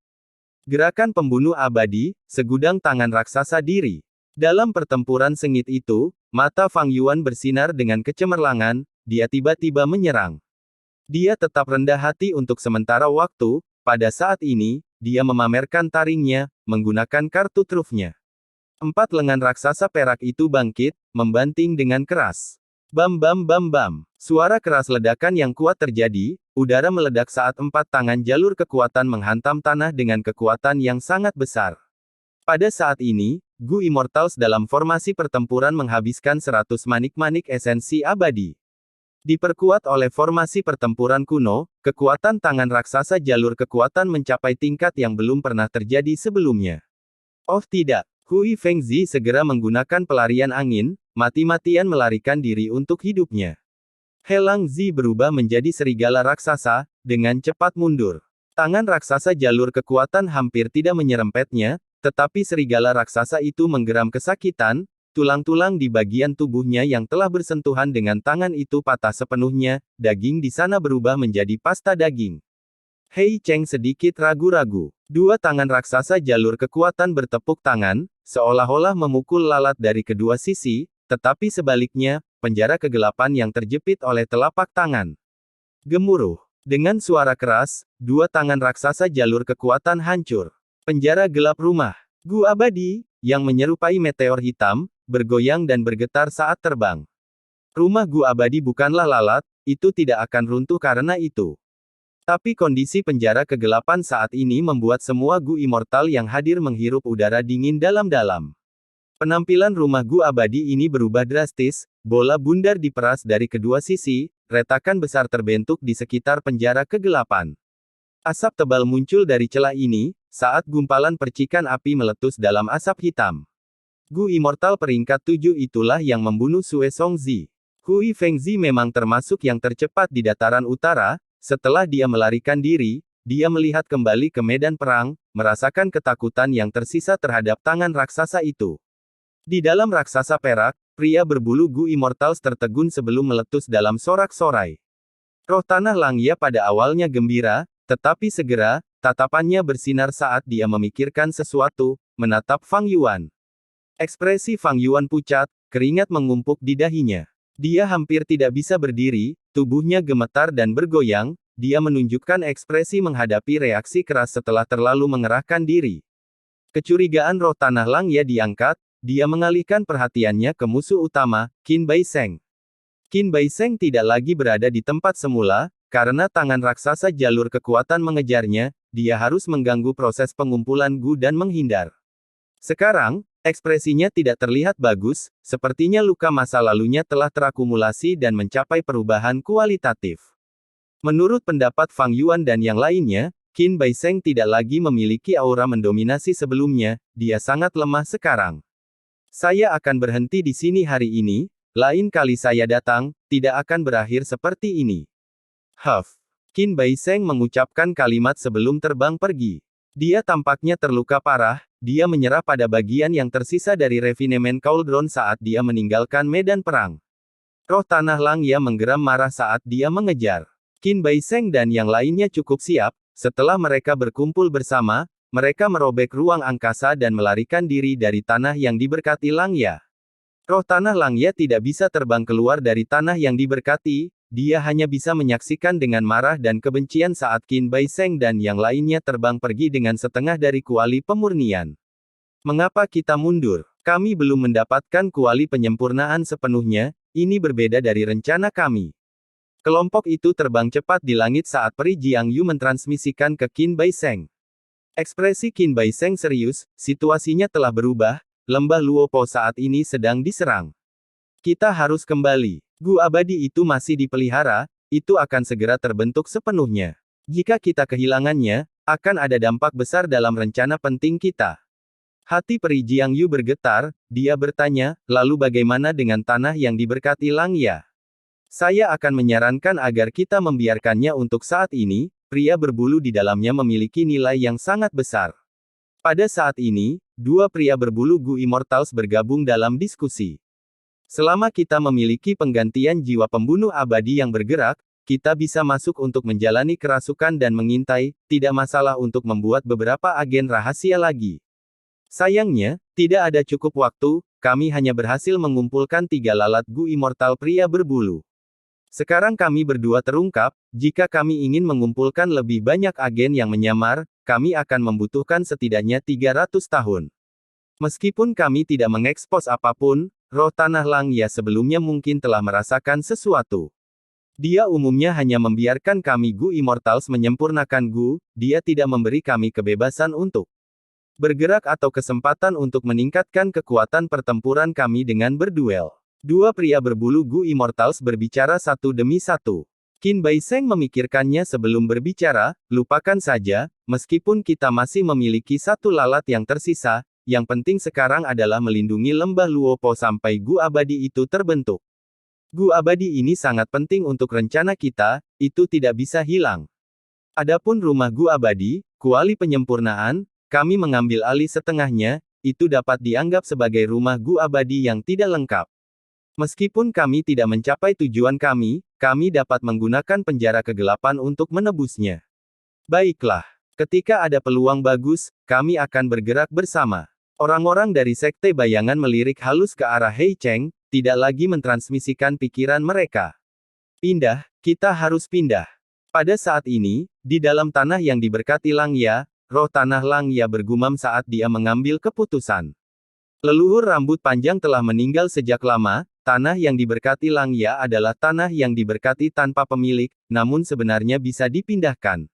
Gerakan pembunuh abadi, segudang tangan raksasa diri. Dalam pertempuran sengit itu, mata Fang Yuan bersinar dengan kecemerlangan, dia tiba-tiba menyerang. Dia tetap rendah hati untuk sementara waktu, pada saat ini, dia memamerkan taringnya, menggunakan kartu trufnya. 4 lengan raksasa perak itu bangkit, membanting dengan keras. Bam bam bam bam. Suara keras ledakan yang kuat terjadi, udara meledak saat 4 tangan jalur kekuatan menghantam tanah dengan kekuatan yang sangat besar. Pada saat ini, Gu Immortals dalam formasi pertempuran menghabiskan 100 manik-manik esensi abadi. Diperkuat oleh formasi pertempuran kuno, kekuatan tangan raksasa jalur kekuatan mencapai tingkat yang belum pernah terjadi sebelumnya. Oh tidak, Hui Fengzi segera menggunakan pelarian angin, mati-matian melarikan diri untuk hidupnya. Helang Zi berubah menjadi serigala raksasa, dengan cepat mundur. Tangan raksasa jalur kekuatan hampir tidak menyerempetnya, tetapi serigala raksasa itu menggeram kesakitan, tulang-tulang di bagian tubuhnya yang telah bersentuhan dengan tangan itu patah sepenuhnya, daging di sana berubah menjadi pasta daging. Hei Cheng sedikit ragu-ragu. Dua tangan raksasa jalur kekuatan bertepuk tangan, seolah-olah memukul lalat dari kedua sisi, tetapi sebaliknya, penjara kegelapan yang terjepit oleh telapak tangan. Gemuruh. Dengan suara keras, dua tangan raksasa jalur kekuatan hancur. Penjara gelap rumah. Gu abadi, yang menyerupai meteor hitam, bergoyang dan bergetar saat terbang. Rumah Gu abadi bukanlah lalat, itu tidak akan runtuh karena itu. Tapi kondisi penjara kegelapan saat ini membuat semua Gu Immortal yang hadir menghirup udara dingin dalam-dalam. Penampilan rumah Gu abadi ini berubah drastis, bola bundar diperas dari kedua sisi, retakan besar terbentuk di sekitar penjara kegelapan. Asap tebal muncul dari celah ini, saat gumpalan percikan api meletus dalam asap hitam. Gu Immortal peringkat 7 itulah yang membunuh Sue Songzi. Hui Fengzi memang termasuk yang tercepat di dataran utara. Setelah dia melarikan diri, dia melihat kembali ke medan perang, merasakan ketakutan yang tersisa terhadap tangan raksasa itu. Di dalam raksasa perak, pria berbulu Gu Immortals tertegun sebelum meletus dalam sorak-sorai. Roh tanah Langya pada awalnya gembira, tetapi segera, tatapannya bersinar saat dia memikirkan sesuatu, menatap Fang Yuan. Ekspresi Fang Yuan pucat, keringat mengumpuk di dahinya. Dia hampir tidak bisa berdiri, tubuhnya gemetar dan bergoyang, dia menunjukkan ekspresi menghadapi reaksi keras setelah terlalu mengerahkan diri. Kecurigaan roh tanah Langya diangkat, dia mengalihkan perhatiannya ke musuh utama, Qin Bai Sheng. Qin Bai Sheng tidak lagi berada di tempat semula, karena tangan raksasa jalur kekuatan mengejarnya, dia harus mengganggu proses pengumpulan Gu dan menghindar. Sekarang, ekspresinya tidak terlihat bagus, sepertinya luka masa lalunya telah terakumulasi dan mencapai perubahan kualitatif. Menurut pendapat Fang Yuan dan yang lainnya, Qin Bai Sheng tidak lagi memiliki aura mendominasi sebelumnya, dia sangat lemah sekarang. Saya akan berhenti di sini hari ini, lain kali saya datang, tidak akan berakhir seperti ini. Huff. Qin Bai Sheng mengucapkan kalimat sebelum terbang pergi. Dia tampaknya terluka parah, dia menyerah pada bagian yang tersisa dari refinemen Cauldron saat dia meninggalkan medan perang. Roh tanah Langya menggeram marah saat dia mengejar. Qin Bai Sheng dan yang lainnya cukup siap, setelah mereka berkumpul bersama, mereka merobek ruang angkasa dan melarikan diri dari tanah yang diberkati Langya. Roh tanah Langya tidak bisa terbang keluar dari tanah yang diberkati, dia hanya bisa menyaksikan dengan marah dan kebencian saat Qin Bai Sheng dan yang lainnya terbang pergi dengan setengah dari kuali pemurnian. Mengapa kita mundur? Kami belum mendapatkan kuali penyempurnaan sepenuhnya, ini berbeda dari rencana kami. Kelompok itu terbang cepat di langit saat Peri Jiang Yu mentransmisikan ke Qin Bai Sheng. Ekspresi Qin Bai Sheng serius, situasinya telah berubah, lembah Luopo saat ini sedang diserang. Kita harus kembali. Gu abadi itu masih dipelihara, itu akan segera terbentuk sepenuhnya. Jika kita kehilangannya, akan ada dampak besar dalam rencana penting kita. Hati Peri Jiang Yu bergetar, dia bertanya, lalu bagaimana dengan tanah yang diberkati Langya? Saya akan menyarankan agar kita membiarkannya untuk saat ini, pria berbulu di dalamnya memiliki nilai yang sangat besar. Pada saat ini, dua pria berbulu Gu Immortals bergabung dalam diskusi. Selama kita memiliki penggantian jiwa pembunuh abadi yang bergerak, kita bisa masuk untuk menjalani kerasukan dan mengintai, tidak masalah untuk membuat beberapa agen rahasia lagi. Sayangnya, tidak ada cukup waktu, kami hanya berhasil mengumpulkan 3 lalat Gu Immortal pria berbulu. Sekarang kami berdua terungkap, jika kami ingin mengumpulkan lebih banyak agen yang menyamar, kami akan membutuhkan setidaknya 300 tahun. Meskipun kami tidak mengekspos apapun, roh tanah Langya sebelumnya mungkin telah merasakan sesuatu. Dia umumnya hanya membiarkan kami Gu Immortals menyempurnakan Gu, dia tidak memberi kami kebebasan untuk bergerak atau kesempatan untuk meningkatkan kekuatan pertempuran kami dengan berduel. Dua pria berbulu Gu Immortals berbicara satu demi satu. Qin Bai Sheng memikirkannya sebelum berbicara, lupakan saja, meskipun kita masih memiliki satu lalat yang tersisa, yang penting sekarang adalah melindungi lembah Luopo sampai Gu abadi itu terbentuk. Gu abadi ini sangat penting untuk rencana kita, itu tidak bisa hilang. Adapun rumah Gu abadi, kuali penyempurnaan, kami mengambil alih setengahnya, itu dapat dianggap sebagai rumah Gu abadi yang tidak lengkap. Meskipun kami tidak mencapai tujuan kami dapat menggunakan penjara kegelapan untuk menebusnya. Baiklah. Ketika ada peluang bagus, kami akan bergerak bersama. Orang-orang dari Sekte Bayangan melirik halus ke arah Hei Cheng, tidak lagi mentransmisikan pikiran mereka. Pindah, kita harus pindah. Pada saat ini, di dalam tanah yang diberkati Langya, roh tanah Langya bergumam saat dia mengambil keputusan. Leluhur rambut panjang telah meninggal sejak lama, tanah yang diberkati Langya adalah tanah yang diberkati tanpa pemilik, namun sebenarnya bisa dipindahkan.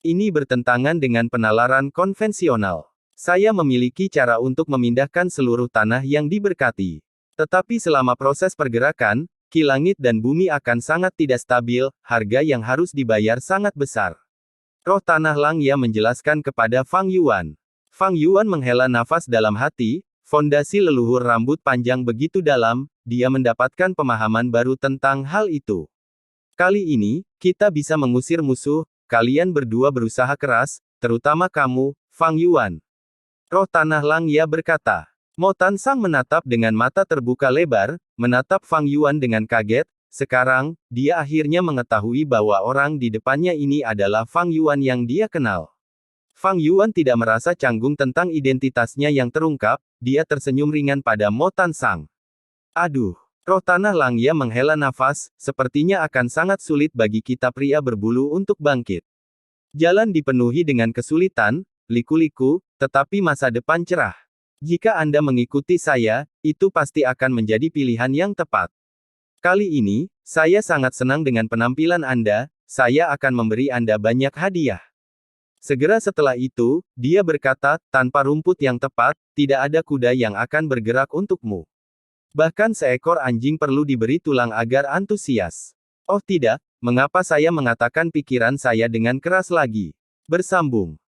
Ini bertentangan dengan penalaran konvensional. Saya memiliki cara untuk memindahkan seluruh tanah yang diberkati. Tetapi selama proses pergerakan, Ki langit dan bumi akan sangat tidak stabil, harga yang harus dibayar sangat besar. Roh tanah Langya menjelaskan kepada Fang Yuan. Fang Yuan menghela nafas dalam hati, fondasi leluhur rambut panjang begitu dalam, dia mendapatkan pemahaman baru tentang hal itu. Kali ini, kita bisa mengusir musuh, kalian berdua berusaha keras, terutama kamu, Fang Yuan. Roh tanah Langya berkata. Mo Tan Sang menatap dengan mata terbuka lebar, menatap Fang Yuan dengan kaget. Sekarang, dia akhirnya mengetahui bahwa orang di depannya ini adalah Fang Yuan yang dia kenal. Fang Yuan tidak merasa canggung tentang identitasnya yang terungkap, dia tersenyum ringan pada Mo Tan Sang. Aduh, roh tanah Langya menghela nafas, sepertinya akan sangat sulit bagi kita pria berbulu untuk bangkit. Jalan dipenuhi dengan kesulitan, liku-liku, tetapi masa depan cerah. Jika Anda mengikuti saya, itu pasti akan menjadi pilihan yang tepat. Kali ini, saya sangat senang dengan penampilan Anda, saya akan memberi Anda banyak hadiah. Segera setelah itu, dia berkata, tanpa rumput yang tepat, tidak ada kuda yang akan bergerak untukmu. Bahkan seekor anjing perlu diberi tulang agar antusias. Oh tidak, mengapa saya mengatakan pikiran saya dengan keras lagi? Bersambung.